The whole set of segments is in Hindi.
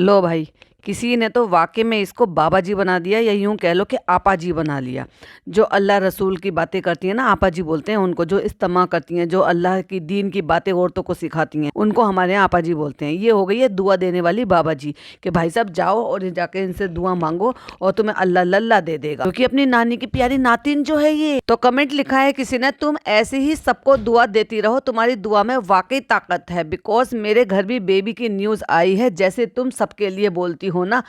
लो भाई, किसी ने तो वाकई में इसको बाबा जी बना दिया, या यूं कह लो कि आपा जी बना लिया। जो अल्लाह रसूल की बातें करती हैं ना, आपा जी बोलते हैं उनको। जो इस्तेमा करती हैं, जो अल्लाह की दीन की बातें औरतों को सिखाती हैं, उनको हमारे यहाँ आपा जी बोलते हैं। ये हो गई है दुआ देने वाली बाबा जी, कि भाई साहब जाओ और जाके इनसे दुआ मांगो और तुम्हें अल्लाह लल्ला दे देगा, क्योंकि अपनी नानी की प्यारी नातिन जो है ये। तो कमेंट लिखा है किसी ने, तुम ऐसे ही सबको दुआ देती रहो, तुम्हारी दुआ में वाकई ताकत है। बिकॉज मेरे घर भी बेबी की न्यूज आई है, जैसे तुम सबके लिए बोलती हो ना,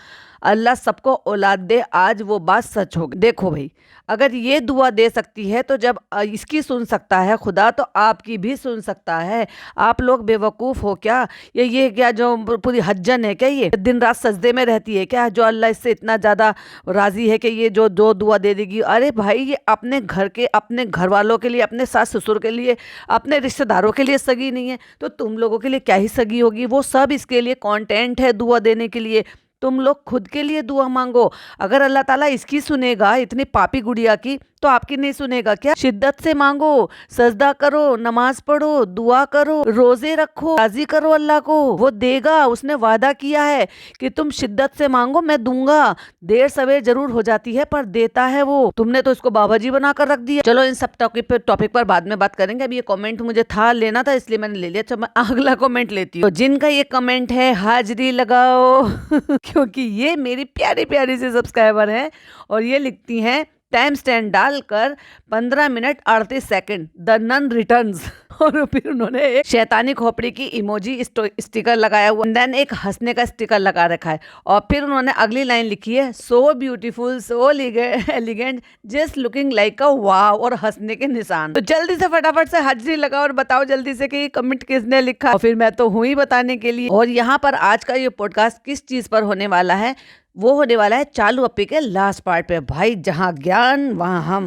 अल्लाह सबको औलाद दे, आज वो बात सच हो गई। देखो भाई, अगर ये दुआ दे सकती है तो जब इसकी सुन सकता है खुदा, तो आपकी भी सुन सकता है। आप लोग बेवकूफ़ हो क्या? ये क्या जो पूरी हज्जन है क्या? ये दिन रात सजदे में रहती है क्या, जो अल्लाह इससे इतना ज़्यादा राज़ी है कि ये जो दो दुआ दे देगी? अरे भाई, ये अपने घर के, अपने घर वालों के लिए, अपने सास ससुर के लिए, अपने रिश्तेदारों के लिए सगी नहीं है, तो तुम लोगों के लिए क्या ही सगी होगी? वो सब इसके लिए कंटेंट है दुआ देने के लिए। तुम लोग खुद के लिए दुआ मांगो। अगर अल्लाह ताला इसकी सुनेगा, इतनी पापी गुड़िया की, तो आपकी नहीं सुनेगा क्या? शिद्दत से मांगो, सजदा करो, नमाज पढ़ो, दुआ करो, रोजे रखो, राजी करो अल्लाह को, वो देगा। उसने वादा किया है कि तुम शिद्दत से मांगो, मैं दूंगा। देर सवेर जरूर हो जाती है, पर देता है वो। तुमने तो इसको बाबा जी बना कर रख दिया। चलो, इन सब टॉपिक पर बाद में बात करेंगे। अभी ये कमेंट मुझे था लेना था, इसलिए मैंने ले लिया। चलो, मैं अगला कमेंट लेती हूँ। तो जिनका ये कमेंट है, हाजिरी लगाओ क्योंकि ये मेरी प्यारी प्यारी सी सब्सक्राइबर हैं, और ये लिखती हैं टाइम स्टैंड डालकर 15 minute 38 second, the nun returns. और फिर उन्होंने एक शैतानी खोपड़ी की इमोजी स्टिकर लगाया हुआ, देन एक हंसने का स्टिकर लगा रखा है, और फिर उन्होंने अगली लाइन लिखी है, so beautiful, so elegant, just looking like a wow, और हंसने के निशान। तो जल्दी से फटाफट से हाजिरी लगाओ और बताओ जल्दी से कि कमेंट किसने लिखा, और फिर मैं तो हूं ही बताने के लिए। और यहाँ पर आज का ये पॉडकास्ट किस चीज पर होने वाला है? वो होने वाला है चालू अपी के लास्ट पार्ट पे। भाई, जहाँ ज्ञान वहाँ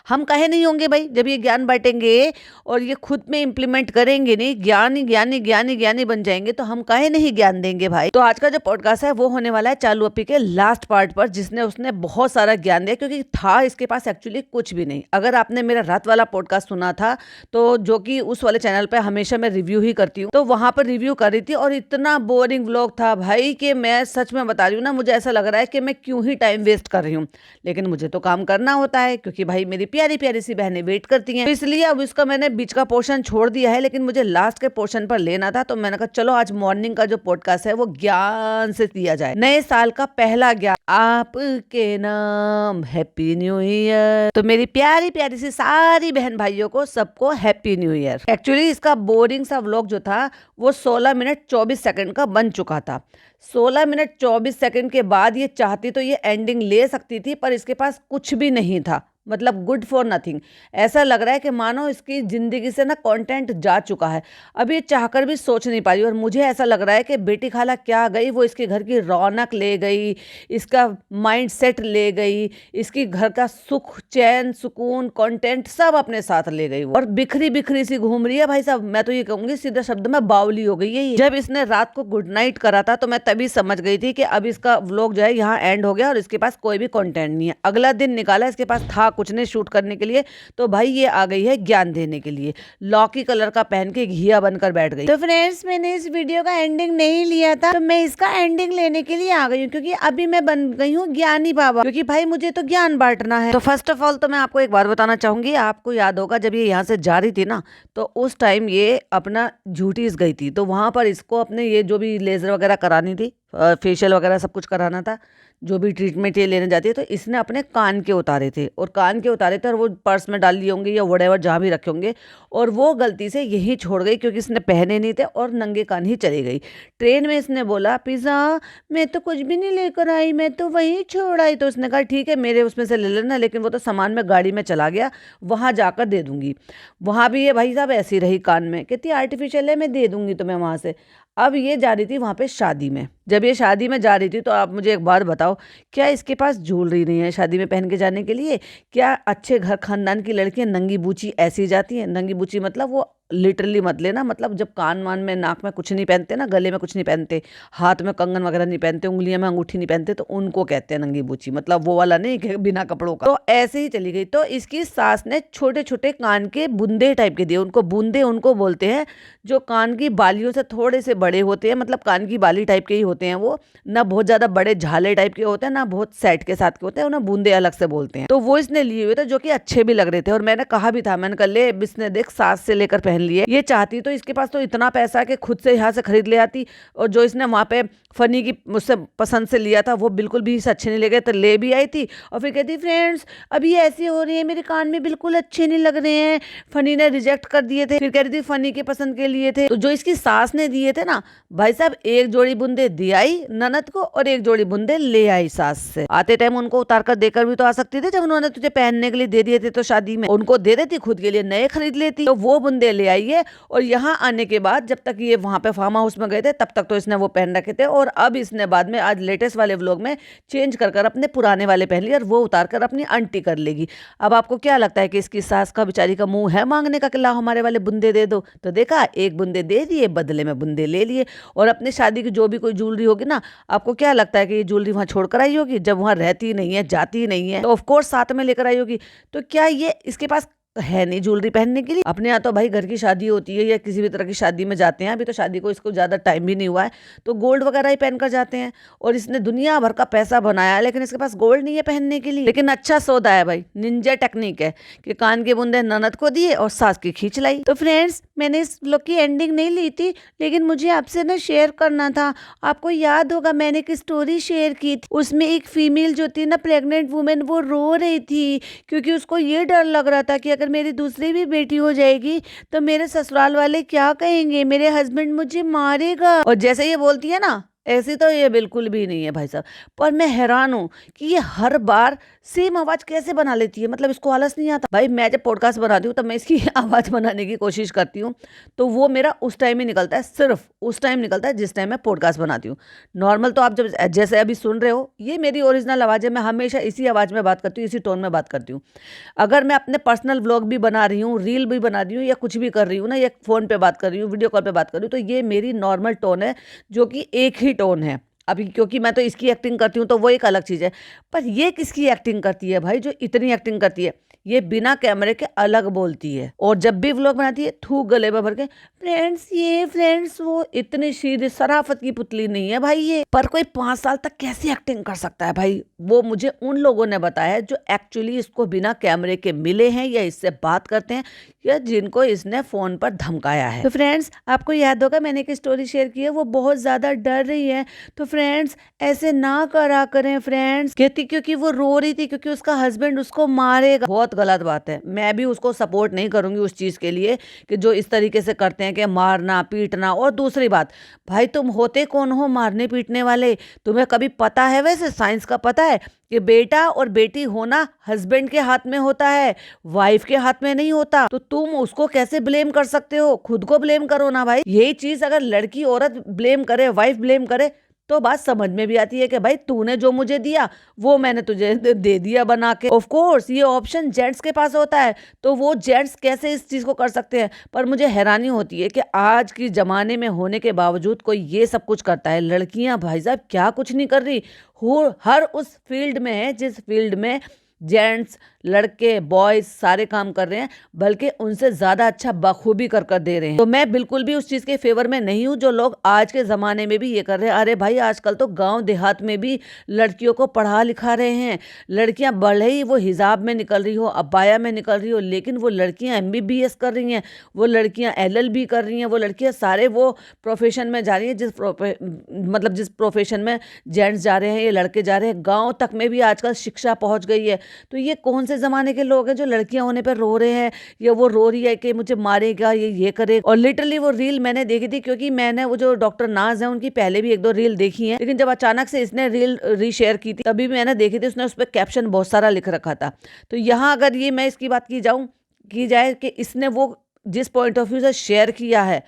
हम कहे नहीं होंगे भाई। जब ये ज्ञान बांटेंगे और ये खुद में इम्प्लीमेंट करेंगे नहीं, ज्ञानी ज्ञानी ज्ञानी ज्ञानी बन जाएंगे, तो हम कहे नहीं ज्ञान देंगे भाई। तो आज का जो पॉडकास्ट है वो होने वाला है चालू अपी के लास्ट पार्ट पर, जिसने उसने बहुत सारा ज्ञान दिया, क्योंकि था इसके पास एक्चुअली कुछ भी नहीं। अगर आपने मेरा रात वाला पॉडकास्ट सुना था, तो जो कि उस वाले चैनल पे हमेशा मैं रिव्यू ही करती हूँ, तो वहां पर रिव्यू कर रही थी, और इतना बोरिंग व्लॉग था भाई, कि मैं सच में बता रही हूँ ना, मुझे ऐसा लग रहा है कि मैं क्यों ही टाइम वेस्ट कर रही हूँ। लेकिन मुझे तो काम करना होता है, क्योंकि भाई मेरी प्यारी प्यारी सी बहनें वेट करती हैं, तो इसलिए अब इसका मैंने बीच का पोर्शन छोड़ दिया है। लेकिन मुझे लास्ट के पोर्शन पर लेना था, तो मैंने कहा चलो आज मॉर्निंग का जो पॉडकास्ट है वो ज्ञान से दिया जाए। नए साल का पहला ज्ञान, आपके नाम, हैप्पी न्यू ईयर। तो मेरी प्यारी प्यारी सी सारी बहन भाइयों को, सबको हैप्पी न्यू ईयर। एक्चुअली इसका बोरिंग सा व्लॉग जो था वो 16 मिनट 24 सेकंड का बन चुका था। 16 मिनट 24 सेकंड के बाद ये चाहती तो ये एंडिंग ले सकती थी, पर इसके पास कुछ भी नहीं था। मतलब गुड फॉर नथिंग। ऐसा लग रहा है कि मानो इसकी जिंदगी से ना कंटेंट जा चुका है। अब ये चाहकर भी सोच नहीं पा रही, और मुझे ऐसा लग रहा है कि बेटी खाला क्या गई, वो इसके घर की रौनक ले गई, इसका माइंड सेट ले गई, इसकी घर का सुख चैन सुकून कंटेंट सब अपने साथ ले गई, और बिखरी बिखरी सी घूम रही है भाई साहब। मैं तो ये कहूंगी सीधा शब्द में बावली हो गई है ये। जब इसने रात को गुड नाइट करा था, तो मैं तभी समझ गई थी कि अब इसका व्लॉग जो है यहाँ एंड हो गया, और इसके पास कोई भी कंटेंट नहीं है। अगला दिन निकाला, इसके पास था कुछ नहीं शूट करने के लिए, तो भाई ये आ गई है ज्ञान देने के लिए। लौकी कलर का पहन के घिया बनकर बैठ गई। तो फ्रेंड्स, मैंने इस वीडियो का एंडिंग नहीं लिया था, तो मैं इसका एंडिंग लेने के लिए आ गई हूँ, क्योंकि अभी मैं बन गई हूँ ज्ञानी बाबा, क्योंकि भाई मुझे तो ज्ञान बांटना है। तो फर्स्ट ऑफ ऑल तो मैं आपको एक बात बताना चाहूंगी। आपको याद होगा जब ये यहाँ से जा रही थी ना, तो उस टाइम ये अपना झूठीस गई थी, तो वहां पर इसको अपने ये जो भी लेजर वगैरह करानी थी, फेशियल वगैरह सब कुछ कराना था, जो भी ट्रीटमेंट ये लेने जाती है, तो इसने अपने कान के उतारे थे, और वो पर्स में डाल लिए होंगे या व्हाटएवर जहाँ भी रखे होंगे, और वो गलती से यहीं छोड़ गई, क्योंकि इसने पहने नहीं थे, और नंगे कान ही चली गई। ट्रेन में इसने बोला, पिज़्ज़ा मैं तो कुछ भी नहीं लेकर आई, मैं तो वहीं छोड़ आई। तो उसने कहा ठीक है, मेरे उसमें से ले लेना, लेकिन वो तो सामान में गाड़ी में चला गया, वहाँ जाकर दे दूंगी। वहाँ भी ये भाई साहब ऐसी रही कान में, कहती आर्टिफिशियल है, मैं दे दूंगी तुम्हें वहाँ से। अब ये जा रही थी वहाँ पे शादी में। जब ये शादी में जा रही थी, तो आप मुझे एक बात बताओ, क्या इसके पास ज्वेलरी नहीं है शादी में पहन के जाने के लिए? क्या अच्छे घर खानदान की लड़कियां नंगी बूची ऐसी जाती हैं? नंगी बूची मतलब वो लिटरली मत लेना। मतलब जब कान वान में, नाक में कुछ नहीं पहनते ना, गले में कुछ नहीं पहनते, हाथ में कंगन वगैरह नहीं पहनते, उंगलियों में अंगूठी नहीं पहनते, तो उनको कहते हैं नंगी बूची। मतलब वो वाला नहीं कि बिना कपड़ों का। तो ऐसे ही चली गई। तो इसकी सास ने छोटे छोटे कान के बूंदे टाइप के दिए उनको। बूंदे उनको बोलते हैं जो कान की बालियों से थोड़े से बड़े होते हैं, मतलब कान की बाली टाइप के ही होते हैं वो, ना बहुत ज्यादा बड़े झाले टाइप के होते हैं, ना बहुत सेट के साथ के होते हैं, उन्हें बूंदे अलग से बोलते हैं। तो वो इसने लिए हुए थे, जो कि अच्छे भी लग रहे थे। और मैंने कहा भी था, मैंने कहा ले इसने देख सास से लेकर पहन लिए। ये चाहती तो इसके पास तो इतना पैसा कि खुद से यहाँ से खरीद ले आती। और जो इसने वहां पे फनी की मुझसे पसंद से लिया था वो बिल्कुल भी इसे अच्छे नहीं लगे, तो ले भी आई थी। और फिर कहती फ्रेंड्स अभी ऐसे हो रही है, मेरे कान में बिल्कुल अच्छे नहीं लग रहे हैं, फनी ने रिजेक्ट कर दिए थे। फिर कह रही थी फनी के पसंद के लिए थे। तो जो इसकी सास ने दिए थे ना भाई साहब, एक जोड़ी बूंदे दे आई ननद को और एक जोड़ी बूंदे ले आई सास से। आते टाइम उनको उतार कर देकर भी तो आ सकती थी। जब उन्होंने तुझे पहनने के लिए दे दिए थे तो शादी में उनको दे देती, खुद के लिए नए खरीद लेती। तो वो बूंदे ले आई है। और यहाँ आने के बाद जब तक ये वहां पे फार्म हाउस में गए थे तब तक तो इसने वो पहन रखे थे। और अब इसने बाद में आज लेटेस्ट वाले व्लॉग में चेंज कर अपने पुराने वाले पहन लिए और वो उतार कर अपनी आंटी कर लेगी। अब आपको क्या लगता है कि इसकी सास का बेचारी का मुंह है मांगने का कि ला हमारे वाले बूंदे दे दो? तो देखा, एक बूंदे दे दिए, बदले में बूंदे ले लिए। और अपनी शादी की जो भी कोई ज्वेलरी होगी ना, आपको क्या लगता है कि ये ज्वेलरी वहां छोड़कर आई होगी? जब वहां रहती नहीं है, जाती नहीं है, तो ऑफकोर्स साथ में लेकर आई होगी। तो क्या ये इसके पास है नहीं ज्वेलरी पहनने के लिए? अपने यहाँ तो भाई घर की शादी होती है या किसी भी तरह की शादी में जाते हैं, अभी तो शादी को इसको ज्यादा टाइम भी नहीं हुआ है, तो गोल्ड वगैरह ही पहनकर जाते हैं। और इसने दुनिया भर का पैसा बनाया है लेकिन इसके पास गोल्ड नहीं है पहनने के लिए। लेकिन अच्छा सौदा है भाई, निंजा टेक्निक है कि कान के बूंदे ननद को दिए और सास की खींच लाई। तो फ्रेंड्स मैंने इस लोग की एंडिंग नहीं ली थी, लेकिन मुझे आपसे ना शेयर करना था। आपको याद होगा मैंने एक स्टोरी शेयर की थी, उसमें एक फीमेल जो थी ना, प्रेग्नेंट वुमेन, वो रो रही थी क्योंकि उसको ये डर लग रहा था कि अगर मेरी दूसरी भी बेटी हो जाएगी तो मेरे ससुराल वाले क्या कहेंगे, मेरे हस्बैंड मुझे मारेगा। और जैसे ये बोलती है ना, ऐसी तो ये बिल्कुल भी नहीं है भाई साहब। पर मैं हैरान हूँ कि ये हर बार सेम आवाज कैसे बना लेती है। मतलब इसको आलस नहीं आता भाई? मैं जब पॉडकास्ट बनाती हूँ तब मैं इसकी आवाज बनाने की कोशिश करती हूँ, तो वो मेरा उस टाइम ही निकलता है, सिर्फ उस टाइम निकलता है जिस टाइम मैं पॉडकास्ट बनाती हूँ। नॉर्मल तो आप जब जैसे अभी सुन रहे हो, ये मेरी ओरिजिनल आवाज है। मैं हमेशा इसी आवाज में बात करती हूँ, इसी टोन में बात करती हूँ। अगर मैं अपने पर्सनल व्लॉग भी बना रही हूँ, रील भी बना रही हूँ, या कुछ भी कर रही हूँ ना, या फोन पे बात कर रही हूँ, वीडियो कॉल पे बात कर रही हूँ, तो ये मेरी नॉर्मल टोन है, जो कि एक ही टोन है। अभी क्योंकि मैं तो इसकी एक्टिंग करती हूँ तो वो एक अलग चीज़ है। पर ये किसकी एक्टिंग करती है भाई, जो इतनी एक्टिंग करती है? ये बिना कैमरे के अलग बोलती है, और जब भी व्लॉग बनाती है थूक गले में भर के फ्रेंड्स ये फ्रेंड्स वो। इतनी सीधी सराफत की पुतली नहीं है भाई ये। पर कोई 5 साल तक कैसे एक्टिंग कर सकता है भाई? वो मुझे उन लोगों ने बताया है जो एक्चुअली इसको बिना कैमरे के मिले हैं या इससे बात करते हैं, या जिनको इसने फोन पर धमकाया है। तो फ्रेंड्स आपको याद होगा मैंने एक स्टोरी शेयर की है, वो बहुत ज्यादा डर रही है। तो फ्रेंड्स ऐसे ना करा करें फ्रेंड्स, कहती क्योंकि वो रो रही थी क्योंकि उसका हस्बैंड उसको मारेगा। बहुत गलत बात है। मैं भी उसको सपोर्ट नहीं करूंगी उस चीज के लिए कि जो इस तरीके से करते हैं कि मारना पीटना। और दूसरी बात भाई, तुम होते कौन हो मारने पीटने वाले? तुम्हें कभी पता है, वैसे साइंस का पता है कि बेटा और बेटी होना हस्बैंड के हाथ में होता है, वाइफ के हाथ में नहीं होता। तो तुम उसको कैसे ब्लेम कर सकते हो? खुद को ब्लेम करो ना भाई। यही चीज अगर लड़की औरत ब्लेम करे, वाइफ ब्लेम करे, तो बात समझ में भी आती है कि भाई तूने जो मुझे दिया वो मैंने तुझे दे दिया बना के। ऑफ कोर्स ये ऑप्शन जेंट्स के पास होता है, तो वो जेंट्स कैसे इस चीज को कर सकते हैं? पर मुझे हैरानी होती है कि आज के जमाने में होने के बावजूद कोई ये सब कुछ करता है। लड़कियां भाई साहब क्या कुछ नहीं कर रही, हर उस फील्ड में है जिस फील्ड में जेंट्स, लड़के, बॉयज सारे काम कर रहे हैं, बल्कि उनसे ज्यादा अच्छा बखूबी कर कर दे रहे हैं। तो मैं बिल्कुल भी उस चीज के फेवर में नहीं हूं जो लोग आज के जमाने में भी ये कर रहे हैं। अरे भाई आजकल तो गांव देहात में भी लड़कियों को पढ़ा लिखा रहे हैं। लड़कियां भले ही वो हिजाब में निकल रही हो, अबाया में निकल रही हो, लेकिन वो लड़कियां MBBS कर रही हैं, वो लड़कियां LLB कर रही हैं, वो लड़कियां सारे वो प्रोफेशन में जा रही हैं जिस प्रोफेशन में जेंट्स जा रहे हैं, ये लड़के जा रहे हैं। गाँव तक में भी आजकल शिक्षा पहुंच गई है। तो ये कौन से जमाने के लोग हैं जो लड़कियां होने पर रो रहे हैं, या वो रो रही है कि मुझे मारेगा, ये करे। और लिटरली वो रील मैंने देखी थी, क्योंकि मैंने वो जो डॉक्टर नाज है उनकी पहले भी 1-2 रील देखी है, लेकिन जब अचानक से इसने रील रीशेयर की थी तभी मैंने देखी थी। उसने उस पर कैप्शन बहुत सारा लिख रखा था। तो यहाँ अगर ये मैं इसकी बात की जाए कि इसने वो जिस पॉइंट ऑफ व्यू से शेयर किया है,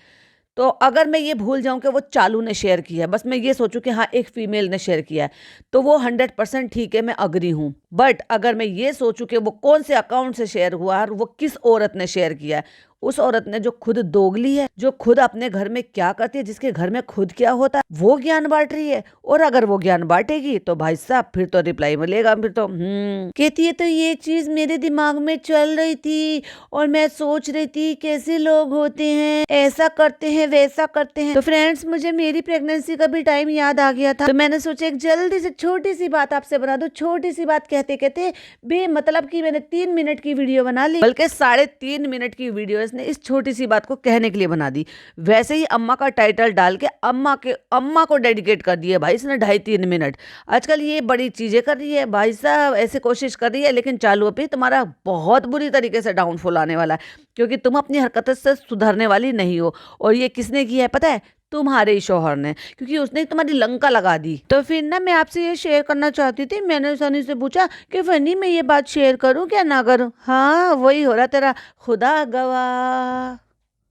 तो अगर मैं ये भूल जाऊं कि वो चालू ने शेयर किया है, बस मैं ये सोचूं कि हाँ एक फीमेल ने शेयर किया है, तो वो 100% ठीक है, मैं अग्री हूं। बट अगर मैं ये सोचूं कि वो कौन से अकाउंट से शेयर हुआ और वो किस औरत ने शेयर किया है, उस औरत ने जो खुद दोगली है, जो खुद अपने घर में क्या करती है, जिसके घर में खुद क्या होता है, वो ज्ञान बांट रही है। और अगर वो ज्ञान बांटेगी तो भाई साहब फिर तो रिप्लाई मिलेगा। फिर तो कहती है तो ये चीज मेरे दिमाग में चल रही थी और मैं सोच रही थी कैसे लोग होते हैं, ऐसा करते हैं वैसा करते हैं। तो फ्रेंड्स, मुझे मेरी प्रेगनेंसी का भी टाइम याद आ गया था, तो मैंने सोचा एक जल्दी से छोटी सी बात आपसे बना दो। छोटी सी बात कहते कहते बेमतलब की मैंने 3 मिनट की वीडियो बना ली, बल्कि 3.5 मिनट की वीडियो इसने इस छोटी सी बात को कहने के लिए बना दी। वैसे ही अम्मा का टाइटल डाल के अम्मा को डेडिकेट कर दिया भाई इसने 2.5-3 मिनट। आजकल ये बड़ी चीजें कर रही है भाई साहब, ऐसे कोशिश कर रही है, लेकिन चालू पे तुम्हारा बहुत बुरी तरीके से डाउनफॉल आने वाला है, क्योंकि तुम अपनी हरकत से सुधरने वाली नहीं हो। और ये किसने किया है पता है? तुम्हारे ही शौहर ने, क्योंकि उसने तुम्हारी लंका लगा दी। तो फिर ना मैं आपसे ये शेयर करना चाहती थी। मैंने सनी से पूछा कि फनी मैं ये बात शेयर करूं क्या ना करूं। हाँ, वही हो रहा तेरा, खुदा गवाह।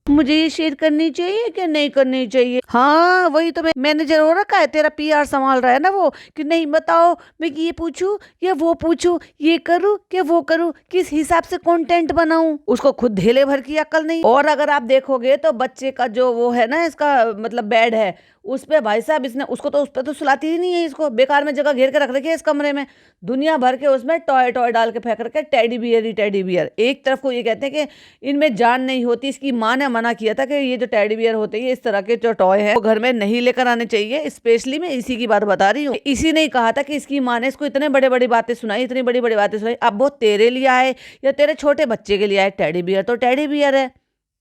मुझे ये शेयर करनी चाहिए कि नहीं करनी चाहिए? हाँ, वही तो मैं मैनेजर हो रखा है, तेरा पीआर संभाल रहा है ना वो, कि नहीं बताओ मैं ये पूछूं या वो पूछूं, ये करूं कि वो करूं, किस हिसाब से कंटेंट बनाऊं। उसको खुद ढेले भर की अकल नहीं। और अगर आप देखोगे तो बच्चे का जो वो है ना, इसका मतलब बेड है, उस पे भाई साहब इसने उसको तो उस पे तो सुलाती ही नहीं है। इसको बेकार में जगह घेर के रख रखी है इस कमरे में, दुनिया भर के उसमें टॉय टॉय डाल के फेंक रखे, टेडी बियर ही टेडी बियर। एक तरफ को ये कहते हैं कि इनमें जान नहीं होती। इसकी माँ ने मना किया था कि ये जो टेडी बियर होते हैं, इस तरह के जो टॉय है, वो घर में नहीं लेकर आने चाहिए। स्पेशली मैं इसी की बात बता रही हूँ। इसी ने कहा था कि इसकी माँ ने इसको इतने बड़ी बड़ी बातें सुनाई, इतनी बड़ी बड़ी बातें सुनाई। अब वो तेरे लिए आए या तेरे छोटे बच्चे के लिए आए, टेडी बियर तो टेडी बियर है।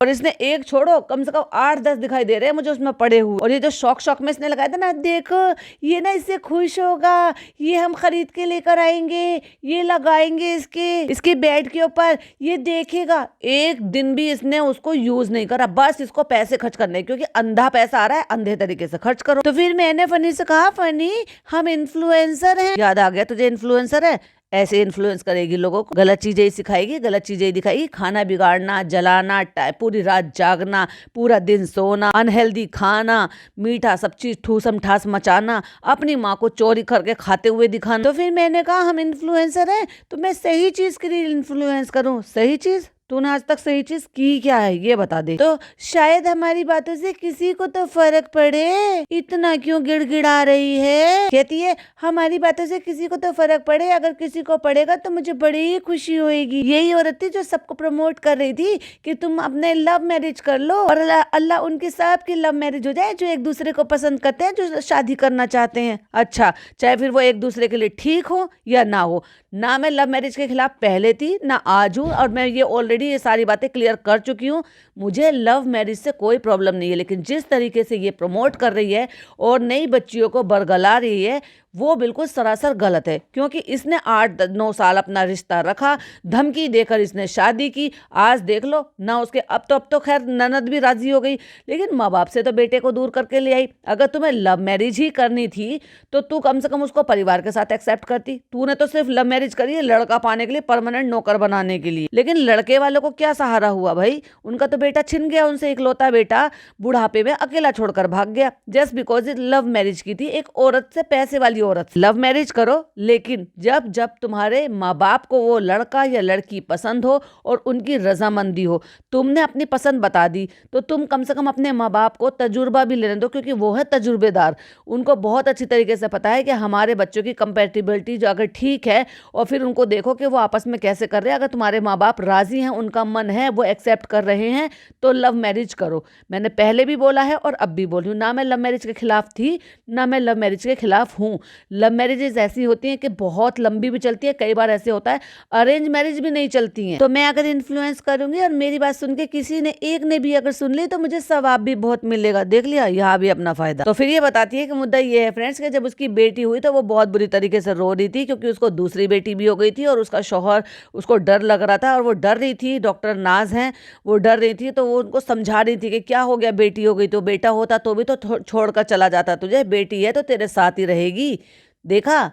और इसने एक छोड़ो, कम से कम 8-10 दिखाई दे रहे हैं मुझे उसमें पड़े हुए। और ये जो शौक में इसने लगाया था ना, देखो ये ना इससे खुश होगा, ये हम खरीद के लेकर आएंगे, ये लगाएंगे इसके बेड के ऊपर, ये देखेगा। एक दिन भी इसने उसको यूज नहीं करा, बस इसको पैसे खर्च करने, क्योंकि अंधा पैसा आ रहा है, अंधे तरीके से खर्च करो। तो फिर मैंने फनी से कहा, फनी हम इन्फ्लुएंसर हैं। याद आ गया तुझे इन्फ्लुएंसर है? ऐसे इन्फ्लुएंस करेगी लोगों को, गलत चीजें ही सिखाएगी, गलत चीजें ही दिखाएगी। खाना बिगाड़ना, जलाना, पूरी रात जागना, पूरा दिन सोना, अनहेल्दी खाना, मीठा सब चीज ठूसम ठास मचाना, अपनी माँ को चोरी करके खाते हुए दिखाना। तो फिर मैंने कहा हम इन्फ्लुएंसर हैं तो मैं सही चीज के लिए इन्फ्लुएंस करूँ। सही चीज? तूने आज तक सही चीज की क्या है ये बता दे। तो शायद हमारी बातों से किसी को तो फर्क पड़े, इतना क्यों गिड़गिड़ा रही है? कहती है हमारी बातों से किसी को तो फर्क पड़े, अगर किसी को पड़ेगा तो मुझे बड़ी खुशी होगी। यही औरत थी जो सबको प्रमोट कर रही थी कि तुम अपने लव मैरिज कर लो और अल्लाह उनकी सबकी लव मैरिज हो जाए, जो एक दूसरे को पसंद करते हैं, जो शादी करना चाहते हैं। अच्छा, चाहे फिर वो एक दूसरे के लिए ठीक हो या ना हो। ना मैं लव मैरिज के खिलाफ पहले थी ना आज हूँ, और मैं ये ऑलरेडी ये सारी बातें क्लियर कर चुकी हूँ। मुझे लव मैरिज से कोई प्रॉब्लम नहीं है, लेकिन जिस तरीके से ये प्रमोट कर रही है और नई बच्चियों को बरगला रही है, वो बिल्कुल सरासर गलत है। क्योंकि इसने 8-9 साल अपना रिश्ता रखा, धमकी देकर इसने शादी की। आज देख लो ना, उसके अब तो खैर ननद भी राजी हो गई, लेकिन माँ बाप से तो बेटे को दूर करके ले आई। अगर तुम्हें लव मैरिज ही करनी थी तो तू कम से कम उसको परिवार के साथ एक्सेप्ट करती। तूने तो सिर्फ लव मैरिज करी है लड़का पाने के लिए, परमानेंट नौकर बनाने के लिए। लेकिन लड़के वालों को क्या सहारा हुआ भाई? उनका तो बेटा छिन गया, उनसे इकलौता बेटा बुढ़ापे में अकेला छोड़कर भाग गया, जस्ट बिकॉज लव मैरिज की थी एक औरत से, पैसे वाली औरत। लव मैरिज करो, लेकिन जब जब तुम्हारे माँ बाप को वो लड़का या लड़की पसंद हो और उनकी रजामंदी हो। तुमने अपनी पसंद बता दी तो तुम कम से कम अपने माँ बाप को तजुर्बा भी लेने दो, क्योंकि वो है तजुर्बेदार। उनको बहुत अच्छी तरीके से पता है कि हमारे बच्चों की कंपैटिबिलिटी जो अगर ठीक है, और फिर उनको देखो कि वो आपस में कैसे कर रहे हैं। अगर तुम्हारे माँ बाप राजी हैं, उनका मन है, वो एक्सेप्ट कर रहे हैं, तो लव मैरिज करो। मैंने पहले भी बोला है और अब भी बोल रही हूँ, ना मैं लव मैरिज के खिलाफ थी ना मैं लव मैरिज के खिलाफ हूँ। लव मैरिजेस ऐसी होती हैं कि बहुत लंबी भी चलती है, कई बार ऐसे होता है अरेंज मैरिज भी नहीं चलती हैं। तो मैं अगर इन्फ्लुएंस करूंगी और मेरी बात सुन के किसी ने एक ने भी अगर सुन ली तो मुझे सवाब भी बहुत मिलेगा। देख लिया, यहाँ भी अपना फायदा। तो फिर ये बताती है कि मुद्दा ये है फ्रेंड्स कि जब उसकी बेटी हुई तो वो बहुत बुरी तरीके से रो रही थी, क्योंकि उसको दूसरी बेटी भी हो गई थी और उसका शौहर, उसको डर लग रहा था और वो डर रही थी। डॉक्टर नाज हैं, वो डर रही थी, तो वो उनको समझा रही थी कि क्या हो गया, बेटी हो गई तो, बेटा होता तो भी तो छोड़कर चला जाता, तुझे बेटी है तो तेरे साथ ही रहेगी। देखा,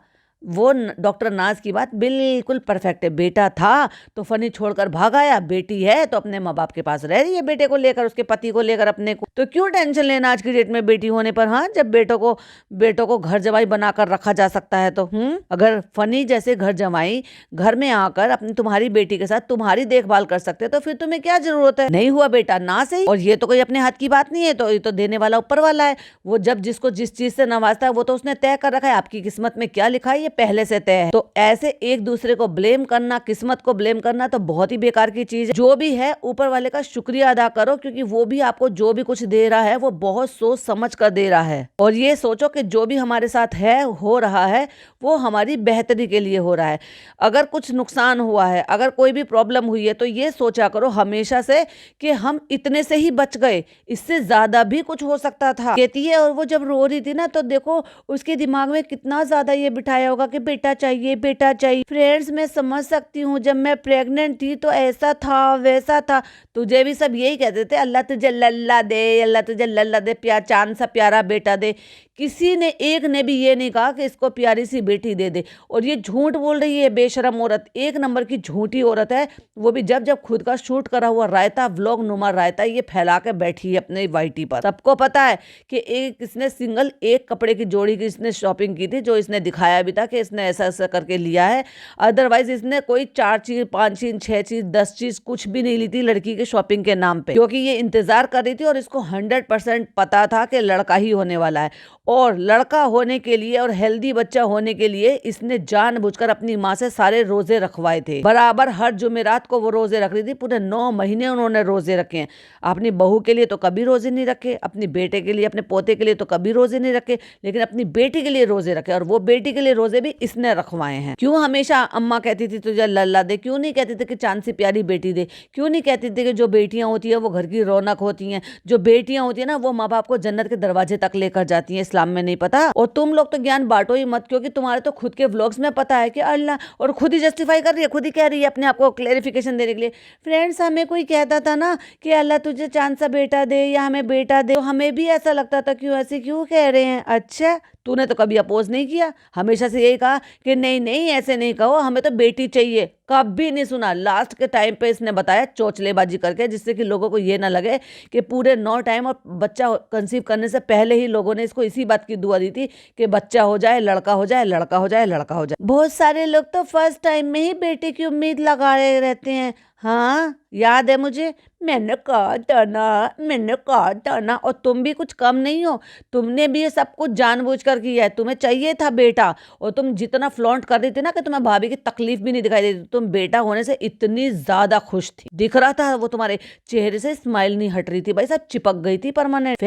वो डॉक्टर नाज की बात बिल्कुल परफेक्ट है। बेटा था तो फनी छोड़कर भाग आया, बेटी है तो अपने माँ बाप के पास रह रही है, बेटे को लेकर, उसके पति को लेकर, अपने को। तो क्यों टेंशन लेना आज की डेट में बेटी होने पर। हाँ, जब बेटों को घर जमाई बनाकर रखा जा सकता है तो अगर फनी जैसे घर जमाई घर में आकर अपनी तुम्हारी बेटी के साथ तुम्हारी देखभाल कर सकते तो फिर तुम्हें क्या जरूरत है। नहीं हुआ बेटा ना सही, और ये तो कोई अपने हाथ की बात नहीं है, तो ये तो देने वाला ऊपर वाला है। वो जब जिसको जिस चीज से नवाजता है वो तो उसने तय कर रखा है। आपकी किस्मत में क्या लिखा है ये पहले से तय है। तो ऐसे एक दूसरे को ब्लेम करना, किस्मत को ब्लेम करना तो बहुत ही बेकार की चीज है। जो भी है ऊपर वाले का शुक्रिया अदा करो, क्योंकि वो भी आपको जो भी कुछ दे रहा है वो बहुत सोच समझ कर दे रहा है। और ये सोचो कि जो भी हमारे साथ है, हो रहा है, वो हमारी बेहतरी के लिए हो रहा है। अगर कुछ नुकसान हुआ है, अगर कोई भी प्रॉब्लम हुई है, तो ये सोचा करो हमेशा से कि हम इतने से ही बच गए, इससे ज्यादा भी कुछ हो सकता था, कहती है। और वो जब रो रही थी ना, तो देखो उसके दिमाग में कितना ज्यादा ये बिठाया होगा कि बेटा चाहिए, बेटा चाहिए। फ्रेंड्स, मैं समझ सकती हूँ, जब मैं प्रेग्नेंट थी तो ऐसा था वैसा था। तुझे भी सब यही कहते थे, अल्लाह तुझे लल्ला दे, अल्लाह तुझे लल्ला दे, चांद सा प्यारा बेटा दे। किसी ने एक ने भी ये नहीं कहा कि इसको प्यारी सी बेटी दे दे। और ये झूठ बोल रही है बेशरम औरत, एक नंबर की झूठी औरत है। वो भी जब खुद का शूट करा हुआ रायता, व्लॉग नुमा रायता ये फैला के बैठी है अपने वाईटी पर। सबको पता है कि इसने सिंगल एक कपड़े की जोड़ी की इसने शॉपिंग की थी, जो इसने दिखाया भी था कि इसने ऐसा ऐसा करके लिया है। अदरवाइज इसने कोई 4 चीज, 5 चीज, 6 चीज, 10 चीज कुछ भी नहीं ली थी लड़की के शॉपिंग के नाम पे, क्योंकि ये इंतजार कर रही थी और इसको 100% पता था कि लड़का ही होने वाला है। और लड़का होने के लिए और हेल्दी बच्चा होने के लिए इसने जानबूझकर अपनी माँ से सारे रोजे रखवाए थे। बराबर हर जुमेरात को वो रोजे रख रही थी। पूरे 9 महीने उन्होंने रोजे रखे हैं। अपनी बहू के लिए तो कभी रोजे नहीं रखे, अपनी बेटे के लिए, अपने पोते के लिए तो कभी रोजे नहीं रखे, लेकिन अपनी बेटी के लिए रोजे रखे। और वो बेटी के लिए रोजे भी इसने रखवाए हैं। क्यों हमेशा अम्मा कहती थी तुझे लल्ला दे, क्यों नहीं कहती थी कि चांद सी प्यारी बेटी दे, क्यों नहीं कहती थी कि जो बेटियां होती है वो घर की रौनक होती हैं, जो बेटियां होती है ना वो माँ बाप को जन्नत के दरवाजे तक लेकर जाती हैं। इस्लाम में नहीं पता? और तुम लोग तो ज्ञान बांटो ही मत, क्योंकि तुम्हारे तो खुद के व्लॉग्स में पता है कि अल्लाह, और खुद ही जस्टिफाई कर रही है, खुद ही कह रही है अपने आप को क्लेरिफिकेशन देने के लिए। फ्रेंड्स, हमें कोई कहता था ना कि अल्लाह तुझे चांद सा बेटा दे या हमें बेटा दे, तो हमें भी ऐसा लगता था क्यों ऐसे क्यों कह रहे हैं। अच्छा, तूने तो कभी अपोज नहीं किया, हमेशा से यही कहा कि नहीं नहीं ऐसे नहीं कहो, हमें तो बेटी चाहिए। कभी नहीं सुना। लास्ट के टाइम पे इसने बताया चोचलेबाजी करके, जिससे कि लोगों को ये ना लगे कि पूरे 9 टाइम और बच्चा कंसीव करने से पहले ही लोगों ने इसको इसी बात की दुआ दी थी कि बच्चा हो जाए, लड़का हो जाए, लड़का हो जाए, लड़का हो जाए। बहुत सारे लोग तो फर्स्ट टाइम में ही बेटे की उम्मीद लगाए रहते हैं। हाँ, याद है मुझे, मैंने कहा था ना, मैंने कहा था ना। और तुम भी कुछ कम नहीं हो, तुमने भी ये सब कुछ जानबूझकर किया है। तुम्हें चाहिए था बेटा, और तुम जितना फ्लॉन्ट कर रही थी ना कि तुम्हें भाभी की तकलीफ भी नहीं दिखाई देती, तुम बेटा होने से इतनी ज्यादा खुश थी। दिख रहा था वो तुम्हारे चेहरे से, स्माइल नहीं हट रही थी भाई साहब, चिपक गई थी परमानेंट।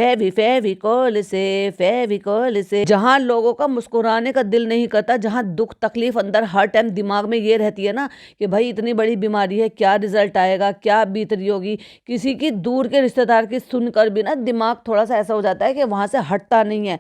फेविकोल से जहां लोगों का मुस्कुराने का दिल नहीं करता, जहां दुख तकलीफ अंदर हर टाइम दिमाग में ये रहती है ना कि भाई इतनी बड़ी बीमारी है, क्या रिजल्ट आएगा, क्या बीत रही होगी। किसी की दूर के रिश्तेदार की सुनकर भी ना दिमाग थोड़ा सा ऐसा हो जाता है कि वहां से हटता नहीं है।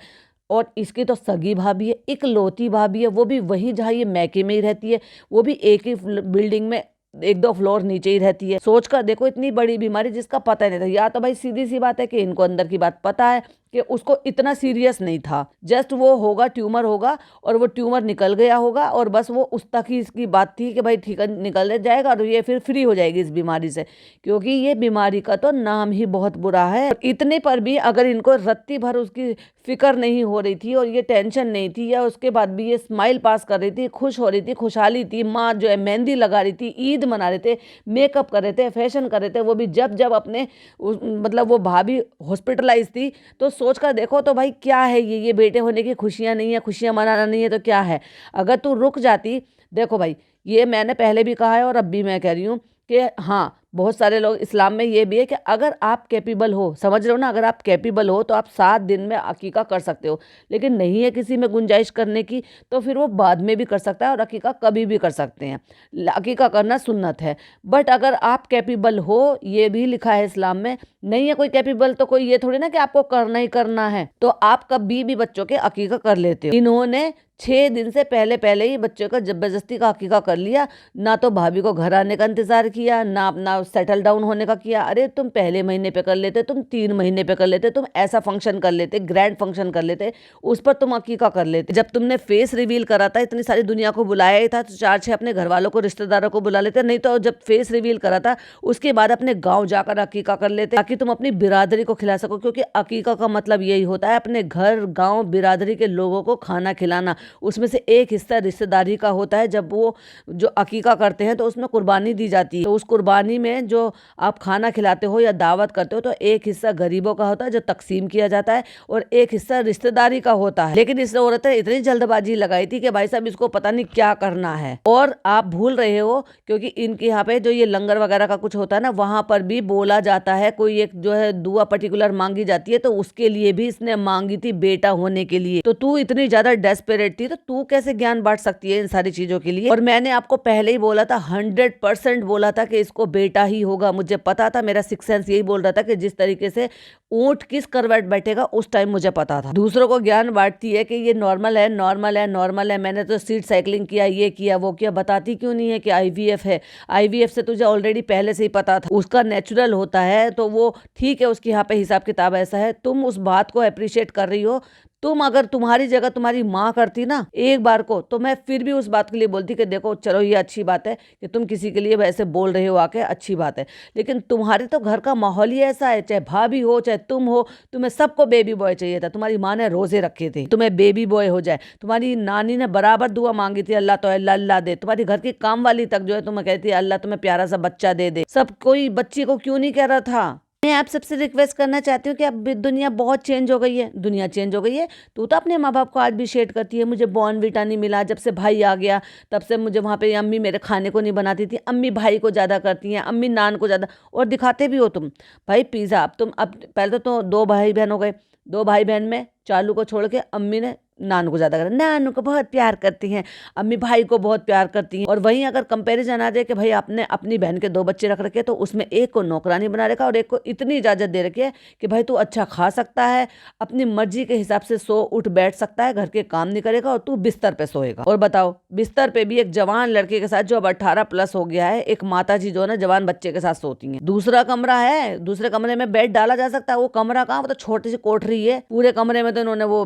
और इसकी तो सगी भाभी है, इकलौती भाभी है, वो भी वहीं जहाँ ये मैके में ही रहती है, वो भी एक ही बिल्डिंग में 1-2 फ्लोर नीचे ही रहती है। सोच कर देखो, इतनी बड़ी बीमारी जिसका पता ही नहीं था। या तो भाई सीधी सी बात है कि इनको अंदर की बात पता है कि उसको इतना सीरियस नहीं था, जस्ट वो होगा, ट्यूमर होगा, और वो ट्यूमर निकल गया होगा, और बस वो उस तक ही इसकी बात थी कि भाई ठीक है निकल जाएगा और ये फिर फ्री हो जाएगी इस बीमारी से, क्योंकि ये बीमारी का तो नाम ही बहुत बुरा है। इतने पर भी अगर इनको रत्ती भर उसकी फिक्र नहीं हो रही थी और ये टेंशन नहीं थी, या उसके बाद भी ये स्माइल पास कर रही थी, खुश हो रही थी, खुशहाली थी, माँ जो है मेहंदी लगा रही थी, ईद मना रहे थे, मेकअप कर रहे थे, फैशन कर रहे थे, वो भी जब अपने मतलब वो भाभी हॉस्पिटलाइज थी, तो सोच कर देखो तो भाई क्या है ये बेटे होने की खुशियां नहीं है, खुशियां मनाना नहीं है तो क्या है। अगर तू रुक जाती, देखो भाई ये मैंने पहले भी कहा है और अब भी मैं कह रही हूँ कि हाँ, बहुत सारे लोग, इस्लाम में ये भी है कि अगर आप कैपेबल हो, समझ रहे हो ना, अगर आप कैपेबल हो तो आप 7 दिन में अकीका कर सकते हो, लेकिन नहीं है किसी में गुंजाइश करने की तो फिर वो बाद में भी कर सकता है, और अकीका कभी भी कर सकते हैं। अकीका करना सुन्नत है। बट अगर आप कैपेबल हो, ये भी लिखा है इस्लाम में, नहीं है कोई कैपेबल तो कोई ये थोड़ी ना कि आपको करना ही करना है, तो आप कभी भी बच्चों के अकीका कर लेते हो। इन्होंने 6 दिन से पहले पहले ही बच्चे का जबरदस्ती का अकीका कर लिया। ना तो भाभी को घर आने का इंतजार किया, ना अपना सेटल डाउन होने का किया। अरे तुम पहले महीने पे कर लेते, तुम 3 महीने पे कर लेते, तुम ऐसा फंक्शन कर लेते, ग्रैंड फंक्शन कर लेते, उस पर तुम अकीका कर लेते। जब तुमने फेस रिवील करा था, इतनी सारी दुनिया को बुलाया ही था, तो 4-6 अपने घर वालों को, रिश्तेदारों को बुला लेते। नहीं तो जब फेस रिवील करा था उसके बाद अपने गाँव जाकर अकीका कर लेते, ताकि तुम अपनी बिरादरी को खिला सको। क्योंकि अकीका का मतलब यही होता है, अपने घर गाँव बिरादरी के लोगों को खाना खिलाना। उसमें से एक हिस्सा रिश्तेदारी का होता है। जब वो जो अकीका करते हैं तो उसमें कुर्बानी दी जाती है, तो उस कुर्बानी में जो आप खाना खिलाते हो या दावत करते हो, तो एक हिस्सा गरीबों का होता है जो तकसीम किया जाता है, और एक हिस्सा रिश्तेदारी का होता है। लेकिन इस औरत ने इतनी जल्दबाजी लगाई थी कि भाई साहब इसको पता नहीं क्या करना है। और आप भूल रहे हो, क्योंकि इनके यहाँ पे जो ये लंगर वगैरह का कुछ होता है ना, वहां पर भी बोला जाता है, कोई एक जो है दुआ पर्टिकुलर मांगी जाती है, तो उसके लिए भी इसने मांगी थी बेटा होने के लिए। तो तू इतनी ज्यादा डेस्परेट थी, तो तू कैसे ज्ञान बांट सकती है इन सारी चीजों के लिए। और मैंने आपको पहले ही बोला था, 100% बोला था कि इसको बेटा ही होगा। मुझे पता था, मेरा सिक्स सेंस यही बोल रहा था कि जिस तरीके से ऊंट किस करवट बैठेगा उस टाइम मुझे पता था। दूसरों को ज्ञान बांटती है कि ये नॉर्मल है, नॉर्मल है, नॉर्मल है, मैंने तो सीट साइकिलिंग किया, ये किया, वो किया। बताती क्यों नहीं है कि आईवीएफ है? आईवीएफ से तुझे ऑलरेडी पहले से ही पता था, उसका नेचुरल होता है, तो वो ठीक है, उसके यहाँ पे हिसाब किताब ऐसा है। तुम उस बात को अप्रिशिएट कर रही हो। तुम अगर तुम्हारी जगह तुम्हारी माँ करती ना एक बार को, तो मैं फिर भी उस बात के लिए बोलती कि देखो चलो ये अच्छी बात है कि तुम किसी के लिए वैसे बोल रहे हो आके, अच्छी बात है। लेकिन तुम्हारे तो घर का माहौल ही ऐसा है, चाहे भाभी हो चाहे तुम हो, तुम्हें सबको बेबी बॉय चाहिए था। तुम्हारी माँ ने रोजे रखे थे तुम्हें बेबी बॉय हो जाए। तुम्हारी नानी ने बराबर दुआ मांगी थी, अल्लाह तो अल्लाह अल्लाह दे। तुम्हारी घर की काम वाली तक जो है तुम्हें कहती है अल्लाह तुम्हें प्यारा सा बच्चा दे दे। सब कोई बच्ची को क्यों नहीं कह रहा था? मैं आप सबसे रिक्वेस्ट करना चाहती हूँ कि अब दुनिया बहुत चेंज हो गई है, दुनिया चेंज हो गई है। तू तो अपने माँ बाप को आज भी शेड करती है, मुझे बॉर्नवीटा नहीं मिला, जब से भाई आ गया तब से मुझे वहाँ पे अम्मी मेरे खाने को नहीं बनाती थी। अम्मी भाई को ज़्यादा करती हैं, अम्मी नान को ज़्यादा, और दिखाते भी हो तुम। भाई पिज़्ज़ा, अब पहले तो 2 भाई बहन हो गए, 2 भाई बहन में चालू को छोड़ के अम्मी ने नानू को ज़्यादा करा। नानू को बहुत प्यार करती हैं, अम्मी भाई को बहुत प्यार करती हैं। और वहीं अगर कंपैरिजन आ जाए कि भाई आपने अपनी बहन के 2 बच्चे रख रखे, तो उसमें एक को नौकरानी बना रखा और एक को इतनी इजाज़त दे रखी है कि भाई तू अच्छा खा सकता है, अपनी मर्जी के हिसाब से सो उठ बैठ सकता है, घर के काम नहीं करेगा और तू बिस्तर पे सोएगा। और बताओ, बिस्तर पे भी एक जवान लड़के के साथ जो अब 18+ हो गया है, एक माता जी जो है ना जवान बच्चे के साथ सोती है। दूसरा कमरा है, दूसरे कमरे में बेड डाला जा सकता है, वो कमरा कहाँ, वो तो छोटी सी कोठरी है। पूरे कमरे में तो इन्होंने वो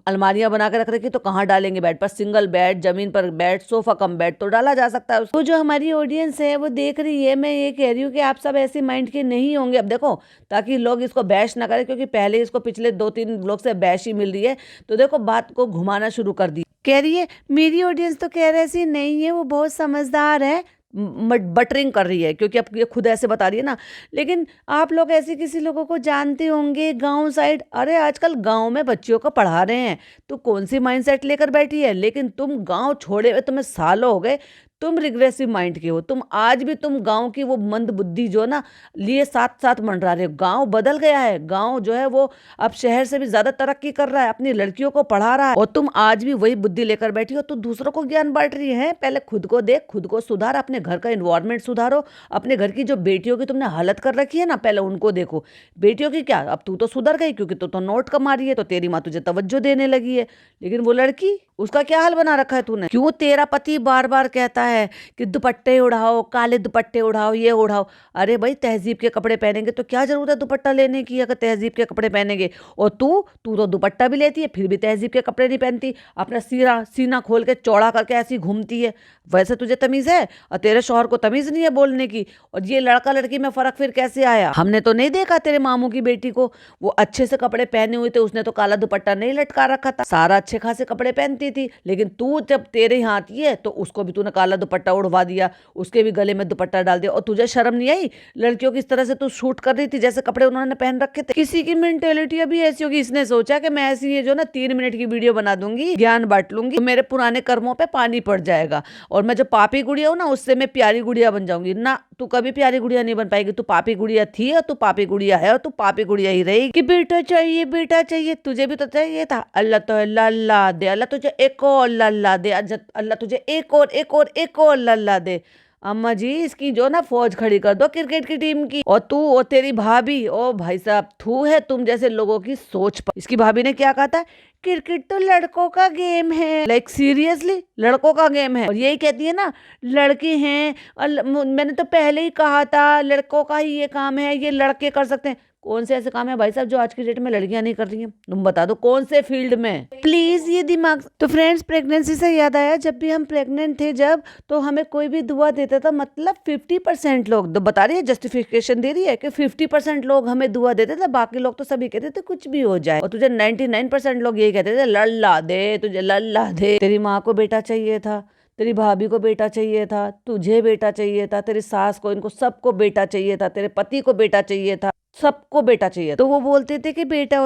अलमारियां बना के रख रखी, तो कहाँ डालेंगे बेड पर? सिंगल बेड, जमीन पर बेड, सोफा कम बेड तो डाला जा सकता है। उसको जो हमारी ऑडियंस है वो देख रही है, मैं ये कह रही हूँ कि आप सब ऐसे माइंड के नहीं होंगे। अब देखो, ताकि लोग इसको बैश ना करें, क्योंकि पहले इसको पिछले 2-3 ब्लॉग से बैश ही मिल रही है, तो देखो बात को घुमाना शुरू कर दी। कह रही है मेरी ऑडियंस तो कह रहे ऐसी नहीं है, वो बहुत समझदार है, बटरिंग कर रही है, क्योंकि अब ये खुद ऐसे बता रही है ना। लेकिन आप लोग ऐसे किसी लोगों को जानते होंगे गांव साइड, अरे आजकल गांव में बच्चियों को पढ़ा रहे हैं, तो कौन सी माइंडसेट लेकर बैठी है? लेकिन तुम गांव छोड़े हुए तुम्हें सालों हो गए, तुम रिग्रेसिव माइंड के हो। तुम आज भी तुम गांव की वो मंद बुद्धि जो ना लिए साथ साथ मंडरा रहे हो। गांव बदल गया है, गांव जो है वो अब शहर से भी ज्यादा तरक्की कर रहा है, अपनी लड़कियों को पढ़ा रहा है, और तुम आज भी वही बुद्धि लेकर बैठी हो। तो दूसरों को ज्ञान बांट रही है। पहले खुद को देख, खुद को सुधार, अपने घर का इन्वायरमेंट सुधारो। अपने घर की जो बेटियों की तुमने हालत कर रखी है ना, पहले उनको देखो। बेटियों की क्या, अब तू तो सुधर गई क्योंकि तू तो नोट कमा रही है, तो तेरी माँ तुझे तवज्जो देने लगी है। लेकिन वो लड़की, उसका क्या हाल बना रखा है तूने? क्यों तेरा पति बार बार कहता है कि दुपट्टे उड़ाओ, काले दुपट्टे उड़ाओ, ये उड़ाओ? अरे भाई, तहजीब के कपड़े पहनेंगे तो क्या जरूरत है दुपट्टा लेने की, अगर तहजीब के कपड़े पहनेंगे। और तू तो दुपट्टा भी लेती है, फिर भी तहजीब के कपड़े नहीं पहनती, अपना सीना खोल के चौड़ा करके ऐसी घूमती है। वैसे तुझे तमीज है और तेरे शौहर को तमीज नहीं है बोलने की। और ये लड़का लड़की में फर्क फिर कैसे आया? हमने तो नहीं देखा तेरे मामू की बेटी को, वो अच्छे से कपड़े पहने हुए थे, उसने तो काला दुपट्टा नहीं लटका रखा था, सारा अच्छे खासे कपड़े पहनती थी। लेकिन तू जब तेरे यहाँ आती है तो उसको भी तूने काला दुपट्टा उड़वा दिया, उसके भी गले में दुपट्टा डाल दिया। और तुझे शर्म नहीं आई? लड़कियों की इस तरह से तू शूट कर रही थी जैसे कपड़े उन्होंने पहन रखे थे। किसी की मेंटेलिटी अभी ऐसी होगी, इसने सोचा कि मैं ऐसी ये जो ना 3 मिनट की वीडियो बना दूंगी, ज्ञान बांट लूंगी, तो मेरे पुराने कर्मों पे पानी पड़ जाएगा, और मैं जो पापी गुड़िया हूँ ना उससे मैं प्यारी गुड़िया बन जाऊंगी। ना, तू कभी प्यारी गुड़िया नहीं बन पाएगी। तू पापी गुड़िया थी और तू पापी गुड़िया है, और तू पापी गुड़िया ही रहेगी। कि बेटा चाहिए, बेटा चाहिए, तुझे भी तो चाहिए था। अल्लाह तो अल्लाह अल्लाह दे, अल्लाह तुझे एक और अल्लाह अल्लाह दे, अल्लाह तुझे एक और एक और एक और अल्लाह अल्लाह दे। अम्मा जी इसकी जो ना फौज खड़ी कर दो क्रिकेट की टीम की, और तू और तेरी भाभी, ओ भाई साहब थू है तुम जैसे लोगों की सोच पर। इसकी भाभी ने क्या कहा था, क्रिकेट तो लड़कों का गेम है। लाइक सीरियसली, लड़कों का गेम है? और यही कहती है ना लड़के हैं, और मैंने तो पहले ही कहा था लड़कों का ही ये काम है, ये लड़के कर सकते हैं। कौन से ऐसे काम है भाई साहब जो आज की डेट में लड़कियां नहीं कर रही हैं? तुम बता दो कौन से फील्ड में, प्लीज ये दिमाग। तो फ्रेंड्स, प्रेगनेंसी से याद आया, जब भी हम प्रेग्नेंट थे जब, तो हमें कोई भी दुआ देता था, मतलब 50% लोग तो बता रही है, जस्टिफिकेशन दे रही है कि 50% लोग हमें दुआ देते थे, बाकी लोग तो सभी कहते थे कुछ भी हो जाए। और तुझे 99% लोग यही कहते थे लल्ला दे, तुझे लल्ला दे। तेरी माँ को बेटा चाहिए था, तेरी भाभी को बेटा चाहिए था, तुझे बेटा चाहिए था, तेरी सास को, इनको सबको बेटा चाहिए था, तेरे पति को बेटा चाहिए था, सबको बेटा चाहिए। तो वो बोलते थे कि बेटा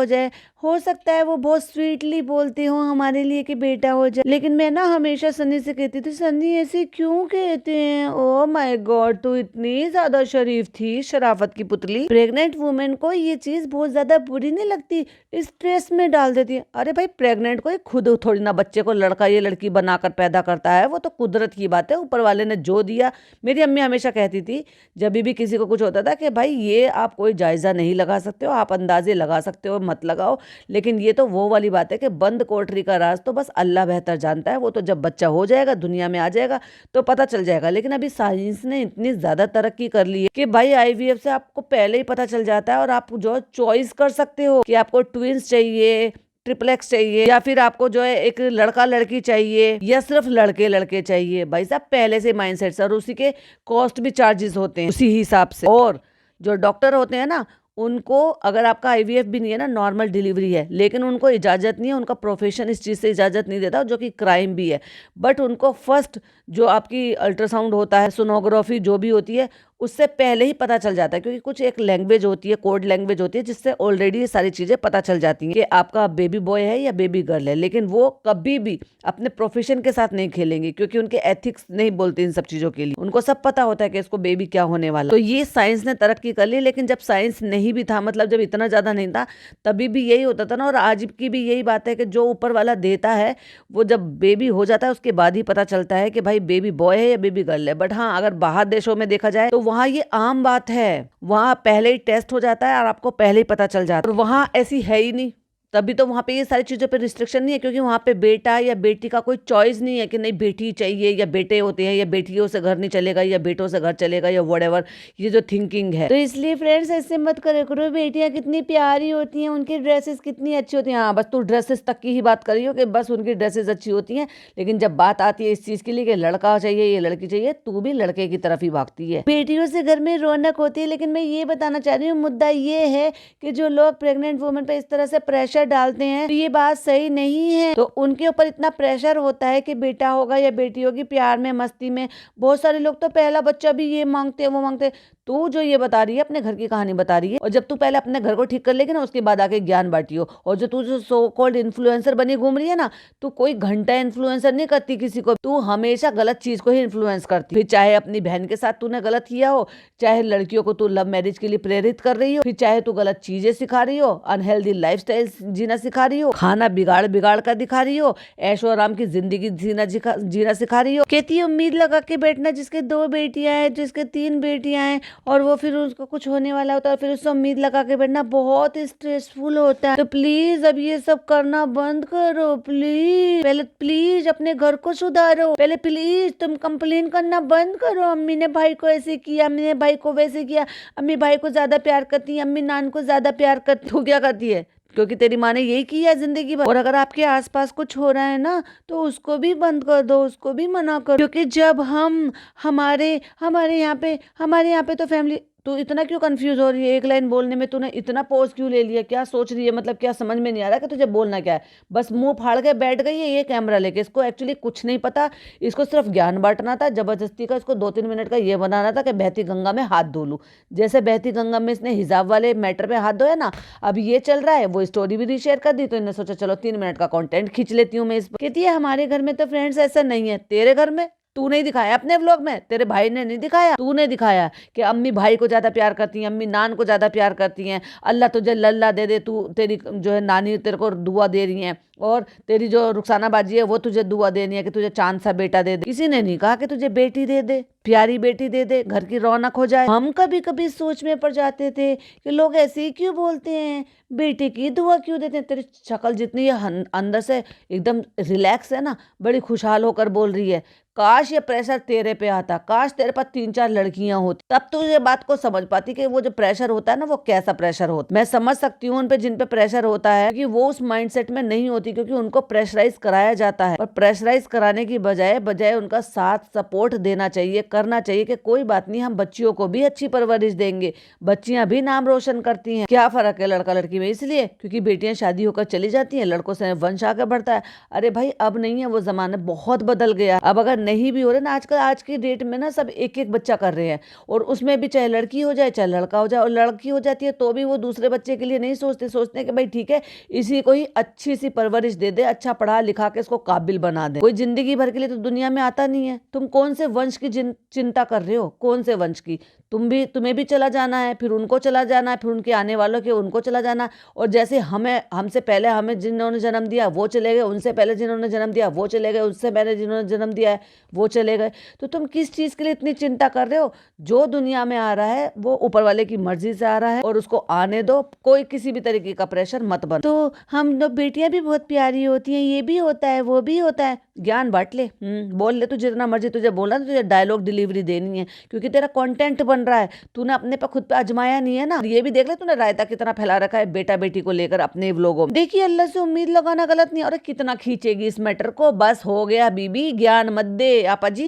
हो सकता है वो बहुत स्वीटली बोलते हो हमारे लिए कि बेटा हो जाए, लेकिन मैं ना हमेशा सन्नी से कहती थी, सन्नी ऐसे क्यों कहते हैं? ओ माय गॉड, तू इतनी ज्यादा शरीफ थी, शराफत की पुतली। प्रेग्नेंट वुमेन को ये चीज बहुत ज्यादा बुरी नहीं लगती, स्ट्रेस में डाल देती है। अरे भाई, प्रेग्नेंट को खुद थोड़ी ना बच्चे को लड़का ये लड़की बनाकर पैदा करता है, वो तो कुदरत की बात है, ऊपर वाले ने जो दिया। मेरी अम्मी हमेशा कहती थी जब भी किसी को कुछ होता था कि भाई ये आप कोई जायजा नहीं लगा सकते हो, आप अंदाजे लगा सकते हो मत लगाओ, लेकिन ये तो वो वाली बात है कि बंद कोठरी का राज तो बस अल्लाह बेहतर जानता है। वो तो जब बच्चा हो जाएगा, दुनिया में आ जाएगा तो पता चल जाएगा। लेकिन अभी साइंस ने इतनी ज्यादा तरक्की कर ली है कि भाई आईवीएफ से आपको पहले ही पता चल जाता है, और आप जो चॉइस कर सकते हो कि आपको ट्विंस चाहिए, ट्रिपलेक्स चाहिए, या फिर आपको जो है एक लड़का लड़की चाहिए, या सिर्फ लड़के लड़के चाहिए। भाई साहब पहले से माइंडसेट से, और उसी के कॉस्ट भी चार्जेस होते हैं उसी हिसाब से। और जो डॉक्टर होते हैं ना, उनको अगर आपका आईवीएफ भी नहीं है ना, नॉर्मल डिलीवरी है, लेकिन उनको इजाज़त नहीं है, उनका प्रोफेशन इस चीज़ से इजाज़त नहीं देता, जो कि क्राइम भी है। बट उनको फर्स्ट जो आपकी अल्ट्रासाउंड होता है, सोनोग्राफी जो भी होती है, उससे पहले ही पता चल जाता है, क्योंकि कुछ एक लैंग्वेज होती है, कोड लैंग्वेज होती है, जिससे ऑलरेडी ये सारी चीज़ें पता चल जाती हैं कि आपका बेबी बॉय है या बेबी गर्ल है। लेकिन वो कभी भी अपने प्रोफेशन के साथ नहीं खेलेंगे, क्योंकि उनके एथिक्स नहीं बोलते इन सब चीज़ों के लिए। उनको सब पता होता है कि इसको बेबी क्या होने वाला। तो ये साइंस ने तरक्की कर ली, लेकिन जब साइंस नहीं भी था, मतलब जब इतना ज़्यादा नहीं था, तभी भी यही होता था ना। और आज की भी यही बात है कि जो ऊपर वाला देता है, वो जब बेबी हो जाता है उसके बाद ही पता चलता है कि भाई बेबी बॉय है या बेबी गर्ल है। बट हाँ, अगर बाहर देशों में देखा जाए तो वहाँ ये आम बात है, वहाँ पहले ही टेस्ट हो जाता है और आपको पहले ही पता चल जाता है। और वहाँ ऐसी है ही नहीं, तभी तो वहाँ पे ये सारी चीज़ों पे रिस्ट्रिक्शन नहीं है, क्योंकि वहाँ पे बेटा या बेटी का कोई चॉइस नहीं है कि नहीं बेटी चाहिए या बेटे होते हैं, या बेटियों से घर नहीं चलेगा या बेटों से घर चलेगा, या व्हाटएवर ये जो थिंकिंग है। तो इसलिए फ्रेंड्स ऐसे मत करो करो, बेटियां कितनी प्यारी होती हैं, उनकी ड्रेसेस कितनी अच्छी होती हैं। हाँ, बस तू ड्रेसेस तक की ही बात कर रही हो कि बस उनकी ड्रेसेस अच्छी होती हैं, लेकिन जब बात आती है इस चीज़ के लिए कि लड़का चाहिए या लड़की चाहिए, तू भी लड़के की तरफ ही भागती है। बेटियों से घर में रौनक होती है, लेकिन मैं ये बताना चाह रही हूँ, मुद्दा ये है कि जो लोग प्रेग्नेंट वुमेन पे इस तरह से प्रेशर डालते हैं, तो ये बात सही नहीं है। तो उनके ऊपर इतना प्रेशर होता है कि बेटा होगा या बेटी होगी, प्यार में मस्ती में बहुत सारे लोग तो पहला बच्चा भी ये मांगते हैं वो मांगते हैं। तू जो ये बता रही है अपने घर की कहानी बता रही है, और जब तू पहले अपने घर को ठीक कर लेगी ना, उसके बाद आके ज्ञान बांटियो। और जो तू जो सो कॉल्ड इन्फ्लुएंसर बनी घूम रही है ना, तू कोई घंटा इन्फ्लुएंसर नहीं करती किसी को, तू हमेशा गलत चीज को ही इन्फ्लुएंस करती। फिर चाहे अपनी बहन के साथ तूने गलत किया हो, चाहे लड़कियों को तू लव मैरिज के लिए प्रेरित कर रही हो, फिर चाहे तू गलत चीजें सिखा रही हो, अनहेल्दी लाइफस्टाइल जीना सिखा रही हो, खाना बिगाड़ बिगाड़ कर दिखा रही हो, ऐशो आराम की जिंदगी जीना सिखा रही हो। कहती है उम्मीद लगा के बैठना, जिसके 2 बेटियां हैं, जिसके 3 बेटियां हैं, और वो फिर उसको कुछ होने वाला होता है, फिर उससे उम्मीद लगा के बैठना बहुत स्ट्रेसफुल होता है। तो प्लीज अब ये सब करना बंद करो, प्लीज पहले प्लीज अपने घर को सुधारो, पहले प्लीज तुम कंप्लेन करना बंद करो, अम्मी ने भाई को ऐसे किया, अम्मी ने भाई को वैसे किया, अम्मी भाई को ज्यादा प्यार करती है, अम्मी नान को ज्यादा प्यार करती। तू क्या करती है? क्योंकि तेरी माँ ने यही किया जिंदगी भर। और अगर आपके आसपास कुछ हो रहा है ना, तो उसको भी बंद कर दो, उसको भी मना करो। क्योंकि जब हम हमारे हमारे यहाँ पे तो फैमिली, तू इतना क्यों कंफ्यूज हो रही है? एक लाइन बोलने में तूने इतना पॉज क्यों ले लिया? क्या सोच रही है? मतलब क्या समझ में नहीं आ रहा कि तुझे बोलना क्या है? बस मुंह फाड़ के बैठ गई है ये कैमरा लेके। इसको एक्चुअली कुछ नहीं पता, इसको सिर्फ ज्ञान बांटना था, जबरदस्ती का इसको 2-3 मिनट का ये बनाना था कि बहती गंगा में हाथ धो लूं। जैसे बहती गंगा में इसने हिजाब वाले मैटर पे हाथ धोया ना, अब ये चल रहा है, वो स्टोरी भी रीशेयर कर दी, तो इन्हें सोचा चलो 3 मिनट का कॉन्टेंट खींच लेती हूँ मैं इस पर। कहती है हमारे घर में तो फ्रेंड्स ऐसा नहीं है, तेरे घर में तू नहीं दिखाया अपने व्लॉग में, तेरे भाई ने नहीं दिखाया, तूने दिखाया कि अम्मी भाई को ज्यादा प्यार करती हैं, अम्मी नान को ज्यादा प्यार करती हैं, अल्लाह तुझे लल्ला दे दे, तू तेरी जो है नानी तेरे को दुआ दे रही हैं, और तेरी जो रुखसाना बाजी है वो तुझे दुआ देनी है कि तुझे चांद सा बेटा दे दे। किसी ने नहीं कहा कि तुझे बेटी दे दे, प्यारी बेटी दे दे, घर की रौनक हो जाए। हम कभी कभी सोच में पड़ जाते थे कि लोग ऐसे ही क्यों बोलते हैं, बेटे की दुआ क्यों देते हैं। तेरी शक्ल जितनी ये अंदर से एकदम रिलैक्स है ना, बड़ी खुशहाल होकर बोल रही है। काश ये प्रेशर तेरे पे आता, काश तेरे पास 3-4 लड़कियां होती, तब तू ये बात को समझ पाती कि वो जो प्रेशर होता है ना वो कैसा प्रेशर होता है। मैं समझ सकती हूँ उन पे जिन पे प्रेशर होता है, क्योंकि वो उस माइंडसेट में नहीं होती, क्योंकि उनको प्रेशराइज कराया जाता है। और प्रेशराइज कराने की बजाय उनका साथ सपोर्ट देना चाहिए, करना चाहिए कि कोई बात नहीं, हम बच्चियों को भी अच्छी परवरिश देंगे, बच्चियां भी नाम रोशन करती हैं, क्या फर्क है लड़का लड़की में। इसलिए क्योंकि बेटियां शादी होकर चली जाती हैं, लड़कों से वंश आगे बढ़ता है। अरे भाई अब नहीं है वो जमाना, बहुत बदल गया। अब अगर नहीं भी हो रहे ना, आजकल आज की डेट में ना सब एक एक बच्चा कर रहे हैं, और उसमें भी चाहे लड़की हो जाए चाहे लड़का हो जाए, और लड़की हो जाती है तो भी वो दूसरे बच्चे के लिए नहीं सोचते हैं कि भाई ठीक है इसी को ही अच्छी सी परवरिश दे दे, अच्छा पढ़ा लिखा के इसको काबिल बना दे। कोई जिंदगी भर के लिए तो दुनिया में आता नहीं है। तुम कौन से वंश की चिंता कर रहे हो, कौन से वंश की? तुम्हें भी चला जाना है, फिर उनको चला जाना है, फिर उनके आने वालों के उनको चला जाना। और जैसे हमसे पहले हमें जिन्होंने जन्म दिया वो चले गए, उनसे पहले जिन्होंने जन्म दिया वो चले गए, उससे पहले जिन्होंने जन्म दिया है वो चले गए। तो तुम किस चीज के लिए इतनी चिंता कर रहे हो? जो दुनिया में आ रहा है वो ऊपर वाले की मर्जी से आ रहा है, और उसको आने दो। कोई किसी भी तरीके का प्रेशर मत बनो। तो हम लोग बेटियां भी बहुत प्यारी होती हैं, ये भी होता है वो भी होता है, ज्ञान बांट ले, बोल ले तू जितना मर्जी। तुझे बोला तुझे डायलॉग डिलीवरी देनी है, क्योंकि तेरा कंटेंट बन रहा है, तूने अपने पे खुद पे आजमाया नहीं है ना। ये भी देख ले तूने रायता कितना फैला रखा है बेटा बेटी को लेकर अपने व्लॉगों में। देखिए अल्लाह से उम्मीद लगाना गलत नहीं है। और कितना खींचेगी इस मैटर को, बस हो गया बीबी, ज्ञान मत दे आपा जी।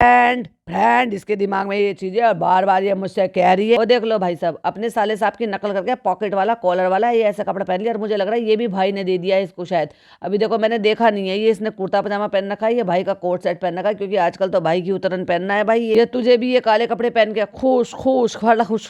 फ्रेंड इसके दिमाग में ये चीजें और बार बार ये मुझसे कह रही है। और देख लो भाई साहब, अपने साले साहब की नकल करके पॉकेट वाला कॉलर वाला ये ऐसा कपड़ा पहन लिया, और मुझे लग रहा है ये भी भाई ने दे दिया है इसको शायद। अभी देखो मैंने देखा नहीं है, ये इसने कुर्ता पजामा पहन रखा है, ये भाई का कोट सेट पहन रखा है, क्योंकि आजकल तो भाई की उतरन पहनना है भाई। ये तुझे भी ये काले कपड़े पहन के खुश खुश खड़ा खुश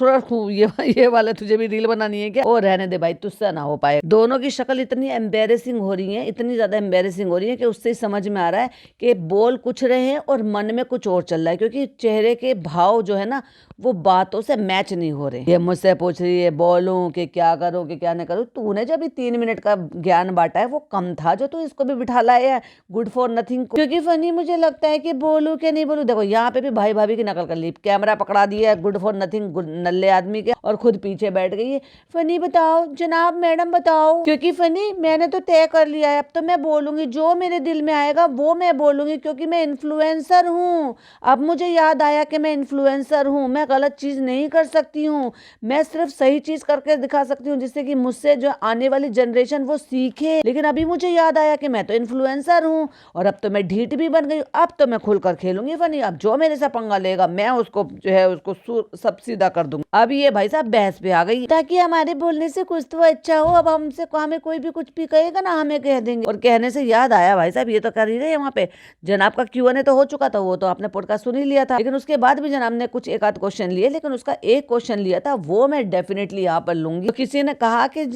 ये वाले तुझे भी रील बनानी है क्या? और रहने दे भाई, तुझसे ना हो पाए। दोनों की शक्ल इतनी एम्बेरेसिंग हो रही है, इतनी ज्यादा एम्बेरेसिंग हो रही है कि उससे समझ में आ रहा है कि बोल कुछ रहे हैं और मन में कुछ और चल रहा है, क्योंकि चेहरे के भाव जो है ना वो बातों से मैच नहीं हो रहे। ये मुझसे पूछ रही है बोलूं कि क्या करूं कि क्या नहीं करूं। तूने जब 3 मिनट का ज्ञान बांटा है वो कम था जो तू इसको भी बिठा लाया है गुड फॉर नथिंग को। क्योंकि फनी मुझे लगता है कि बोलूं कि नहीं बोलूं। देखो यहाँ पे भी भाई भाभी की नकल कर ली, कैमरा पकड़ा दिया है गुड फॉर नथिंग नल्ले आदमी के, और खुद पीछे बैठ गई है। फनी बताओ जनाब मैडम बताओ, क्योंकि फनी मैंने तो तय कर लिया है, अब तो मैं बोलूंगी जो मेरे दिल में आएगा वो मैं बोलूंगी, क्योंकि मैं इन्फ्लुएंसर हूँ। अब मुझे याद आया कि मैं इन्फ्लुएंसर हूँ, मैं गलत चीज नहीं कर सकती हूँ, मैं सिर्फ सही चीज करके दिखा सकती हूँ, जिससे कि मुझसे जो आने वाली जनरेशन वो सीखे। लेकिन अभी मुझे याद आया कि मैं तो इन्फ्लुएंसर हूँ, और अब तो मैं ढीठ भी बन गई, अब तो मैं खुलकर खेलूंगी फनी। अब जो मेरे से पंगा लेगा मैं उसको जो है उसको सब सीधा कर दूंगी। अब ये भाई साहब बहस पे आ गई, ताकि हमारे बोलने से कुछ तो अच्छा हो। अब हमसे हमें कोई भी कुछ भी कहेगा ना हमें कह देंगे। और कहने से याद आया भाई साहब, ये तो कर ही रहे वहाँ पे जनाब का Q&A तो हो चुका था, वो तो आपने पॉडकास्ट सुन ही लिया था, लेकिन उसके बाद भी जनाब ने कुछ एक आध क्वेश्चन लिए, लेकिन उसका एक क्वेश्चन लिया था वो मैं डेफिनेटली यहाँ पर लूंगी। तो किसी ने कहा कि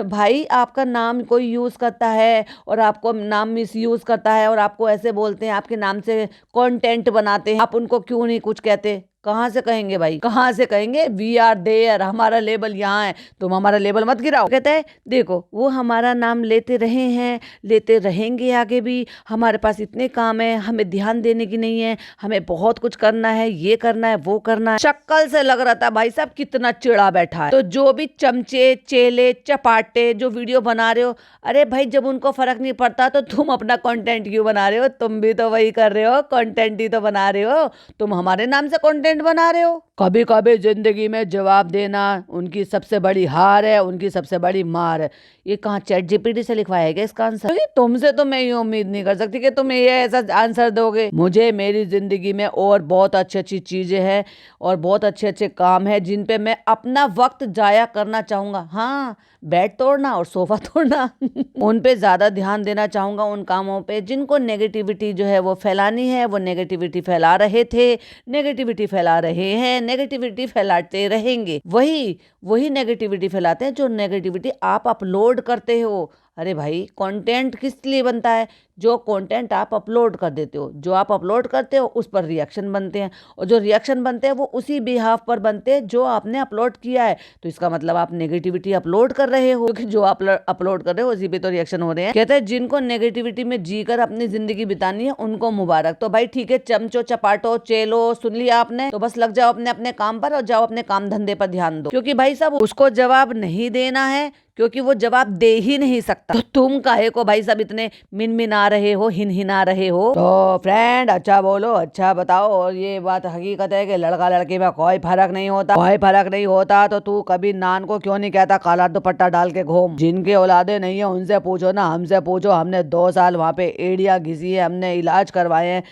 भाई आपका नाम कोई यूज करता है और आपको नाम मिस यूज करता है और आपको ऐसे बोलते हैं, आपके नाम से कंटेंट बनाते हैं, आप उनको क्यों नहीं कुछ कहते? कहाँ से कहेंगे भाई, कहाँ से कहेंगे? वी आर देयर, हमारा लेबल यहाँ है, तुम हमारा लेबल मत गिराओ। कहते हैं देखो वो हमारा नाम लेते रहे हैं, लेते रहेंगे आगे भी, हमारे पास इतने काम है, हमें ध्यान देने की नहीं है, हमें बहुत कुछ करना है, ये करना है वो करना है। शक्ल से लग रहा था भाई साहब कितना चिड़ा बैठा है। तो जो भी चमचे चेले चपाटे जो वीडियो बना रहे हो, अरे भाई जब उनको फर्क नहीं पड़ता तो तुम अपना कंटेंट क्यों बना रहे हो? तुम भी तो वही कर रहे हो, कंटेंट ही तो बना रहे हो, तुम हमारे नाम से कंटेंट बना रहे हो। कभी कभी जिंदगी में जवाब देना उनकी सबसे बड़ी हार है, उनकी सबसे बड़ी मार है। ये कहाँ ChatGPT से लिखवाया है इसका आंसर? तुमसे तो मैं ये उम्मीद नहीं कर सकती कि तुम ये ऐसा आंसर दोगे। मुझे मेरी जिंदगी में और बहुत अच्छी अच्छी चीजें हैं और बहुत अच्छे अच्छे काम है जिन पे मैं अपना वक्त जाया करना चाहूंगा। हाँ, बेड तोड़ना और सोफा तोड़ना उन पे ज्यादा ध्यान देना चाहूंगा, उन कामों पे जिनको नेगेटिविटी जो है वो फैलानी है। वो नेगेटिविटी फैला रहे थे, नेगेटिविटी फैला रहे हैं, नेगेटिविटी फैलाते रहेंगे। वही नेगेटिविटी फैलाते हैं जो नेगेटिविटी आप अपलोड करते हो। अरे भाई, कंटेंट किस लिए बनता है? जो कंटेंट आप अपलोड कर देते हो, जो आप अपलोड करते हो उस पर रिएक्शन बनते हैं, और जो रिएक्शन बनते हैं वो उसी बिहाफ पर बनते हैं जो आपने अपलोड किया है। तो इसका मतलब आप नेगेटिविटी अपलोड कर रहे हो, क्योंकि जो आप अपलोड कर रहे हो उसी पे तो रिएक्शन हो रहे हैं। कहते हैं जिनको नेगेटिविटी में जीकर अपनी जिंदगी बितानी है उनको मुबारक। तो भाई ठीक है, चमचो चपाटो चेलो, सुन लिया आपने, तो बस लग जाओ अपने अपने काम पर और जाओ अपने काम धंधे पर ध्यान दो, क्योंकि भाई साहब उसको जवाब नहीं देना है, क्योंकि वो जवाब दे ही नहीं सकता। तो तुम काहे को भाई सब इतने मिनमिना रहे हो, हिनहिना रहे हो? तो फ्रेंड अच्छा बोलो, अच्छा बताओ। और ये बात हकीकत है कि लड़का लड़की में कोई फर्क नहीं होता, कोई फर्क नहीं होता। तो तू कभी नान को क्यों नहीं कहता काला दुपट्टा डाल के घूम? जिनके औलादे नहीं है उनसे पूछो ना, हमसे पूछो। हमने 2 साल वहाँ पे एड़िया घिसी है, हमने इलाज करवाए हैं।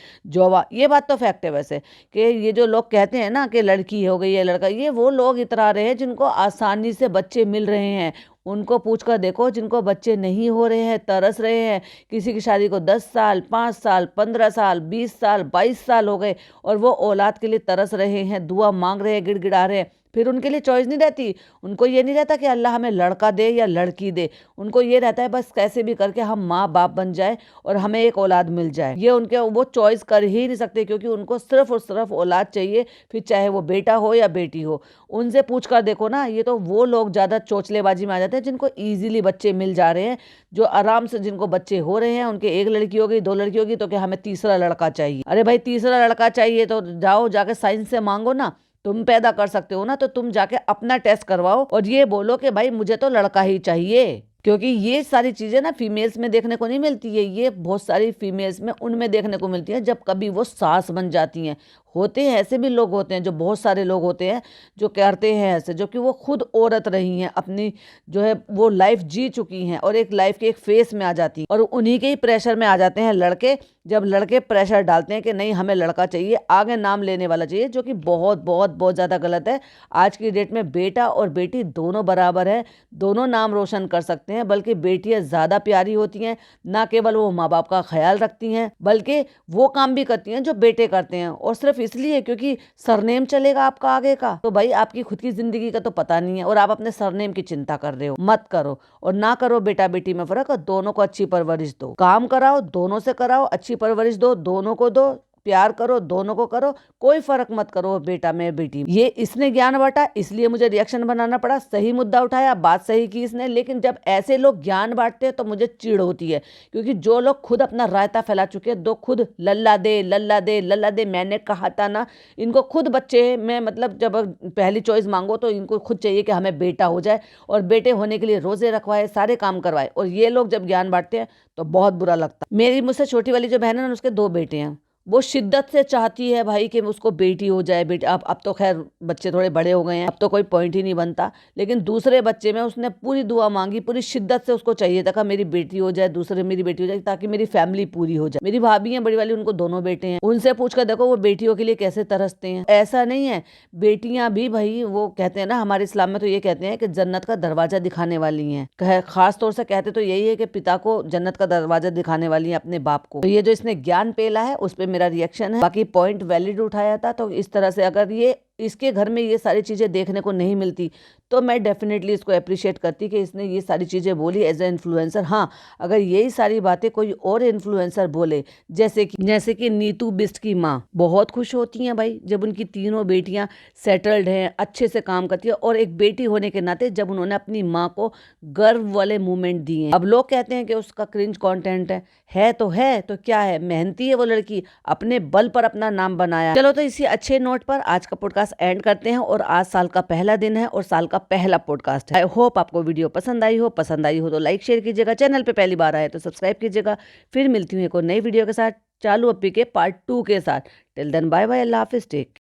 ये बात तो फैक्ट है वैसे, कि ये जो लोग कहते हैं ना कि लड़की हो गई है लड़का, ये वो लोग इतरा रहे हैं जिनको आसानी से बच्चे मिल रहे हैं। उनको पूछ कर देखो जिनको बच्चे नहीं हो रहे हैं, तरस रहे हैं। किसी की शादी को 10 साल, 5 साल, 15 साल, 20 साल, 22 साल हो गए और वो औलाद के लिए तरस रहे हैं, दुआ मांग रहे हैं, गिड़गिड़ा रहे हैं। फिर उनके लिए चॉइस नहीं रहती। उनको ये नहीं रहता कि अल्लाह हमें लड़का दे या लड़की दे। उनको ये रहता है बस कैसे भी करके हम माँ बाप बन जाए और हमें एक औलाद मिल जाए। ये उनके वो चॉइस कर ही नहीं सकते, क्योंकि उनको सिर्फ और सिर्फ औलाद चाहिए, फिर चाहे वो बेटा हो या बेटी हो। उनसे पूछ कर देखो ना, ये तो वो लोग ज़्यादा चोचलेबाजी में आ जाते हैं जिनको ईजिली बच्चे मिल जा रहे हैं, जो आराम से जिनको बच्चे हो रहे हैं। उनके 1 लड़की हो गई, 2 लड़की होगी, तो क्या हमें तीसरा लड़का चाहिए? अरे भाई, तीसरा लड़का चाहिए तो जाओ जाके साइंस से मांगो ना। तुम पैदा कर सकते हो ना, तो तुम जाके अपना टेस्ट करवाओ और ये बोलो कि भाई मुझे तो लड़का ही चाहिए। क्योंकि ये सारी चीजें ना फीमेल्स में देखने को नहीं मिलती है, ये बहुत सारी फीमेल्स में उनमें देखने को मिलती है जब कभी वो सास बन जाती हैं। होते हैं ऐसे भी लोग, होते हैं जो बहुत सारे लोग होते हैं जो करते हैं ऐसे, जो कि वो खुद औरत रही हैं, अपनी जो है वो लाइफ जी चुकी हैं और एक लाइफ के एक फेस में आ जाती हैं, और उन्हीं के ही प्रेशर में आ जाते हैं लड़के। जब लड़के प्रेशर डालते हैं कि नहीं हमें लड़का चाहिए, आगे नाम लेने वाला चाहिए, जो कि बहुत बहुत बहुत ज़्यादा गलत है। आज की डेट में बेटा और बेटी दोनों बराबर है, दोनों नाम रोशन कर सकते हैं, बल्कि बेटियां ज़्यादा प्यारी होती हैं। ना केवल वो माँ बाप का ख्याल रखती हैं, बल्कि वो काम भी करती हैं जो बेटे करते हैं, और सिर्फ इसलिए क्योंकि सरनेम चलेगा आपका आगे का। तो भाई आपकी खुद की जिंदगी का तो पता नहीं है और आप अपने सरनेम की चिंता कर रहे हो। मत करो, और ना करो बेटा बेटी में फर्क, और दोनों को अच्छी परवरिश दो। काम कराओ, दोनों से कराओ, अच्छी परवरिश दो, दोनों को दो, प्यार करो, दोनों को करो, कोई फर्क मत करो बेटा में बेटी। ये इसने ज्ञान बांटा इसलिए मुझे रिएक्शन बनाना पड़ा, सही मुद्दा उठाया, बात सही की इसने। लेकिन जब ऐसे लोग ज्ञान बांटते हैं तो मुझे चिढ़ होती है, क्योंकि जो लोग खुद अपना रायता फैला चुके हैं, दो खुद लल्ला दे लल्ला दे लल्ला दे, मैंने कहा था ना, इनको खुद बच्चे में मतलब जब पहली चॉइस मांगो तो इनको खुद चाहिए कि हमें बेटा हो जाए, और बेटे होने के लिए रोजे रखवाए, सारे काम करवाए। और ये लोग जब ज्ञान बांटते हैं तो बहुत बुरा लगता है। मेरी मुझसे छोटी वाली जो बहन है ना, उसके 2 बेटे हैं, वो शिद्दत से चाहती है भाई कि उसको बेटी हो जाए। बेटी अब तो खैर बच्चे थोड़े बड़े हो गए हैं, अब तो कोई पॉइंट ही नहीं बनता, लेकिन दूसरे बच्चे में उसने पूरी दुआ मांगी, पूरी शिद्दत से उसको चाहिए था कि मेरी बेटी हो जाए, दूसरे मेरी बेटी हो जाए, ताकि मेरी फैमिली पूरी हो जाए। मेरी भाभी है बड़ी वाली, उनको 2 बेटे हैं, उनसे पूछकर देखो वो बेटियों के लिए कैसे तरसते हैं। ऐसा नहीं है, बेटियां भी भाई, वो कहते हैं ना हमारे इस्लाम में तो ये कहते हैं कि जन्नत का दरवाजा दिखाने वाली हैं। खास तौर से कहते तो यही है कि पिता को जन्नत का दरवाजा दिखाने वाली है अपने बाप को। तो ये जो इसने ज्ञान पेला है उस पर मेरा रिएक्शन है। बाकी पॉइंट वैलिड उठाया था, तो इस तरह से अगर ये इसके घर में ये सारी चीज़ें देखने को नहीं मिलती तो मैं डेफिनेटली इसको अप्रिशिएट करती कि इसने ये सारी चीज़ें बोली एज ए इन्फ्लुएंसर। हाँ, अगर यही सारी बातें कोई और इन्फ्लुएंसर बोले, जैसे कि नीतू बिस्ट की माँ बहुत खुश होती हैं भाई जब उनकी 3 बेटियां सेटल्ड हैं, अच्छे से काम करती है, और एक बेटी होने के नाते जब उन्होंने अपनी माँ को गर्व वाले मूवमेंट दिए। अब लोग कहते हैं कि उसका क्रिंज कंटेंट है तो क्या है, मेहनती है वो लड़की, अपने बल पर अपना नाम बनाया। चलो, तो इसी अच्छे नोट पर आज का पॉडकास्ट एंड करते हैं, और आज साल का पहला दिन है और साल का पहला पॉडकास्ट है। आई होप आपको वीडियो पसंद आई हो तो लाइक शेयर कीजिएगा, चैनल पे पहली बार आए तो सब्सक्राइब कीजिएगा। फिर मिलती हूँ एक और नई वीडियो के साथ, चालू अप्पी के पार्ट 2 के साथ। टिल देन बाय बाय, अल्लाह हाफिज, टेक।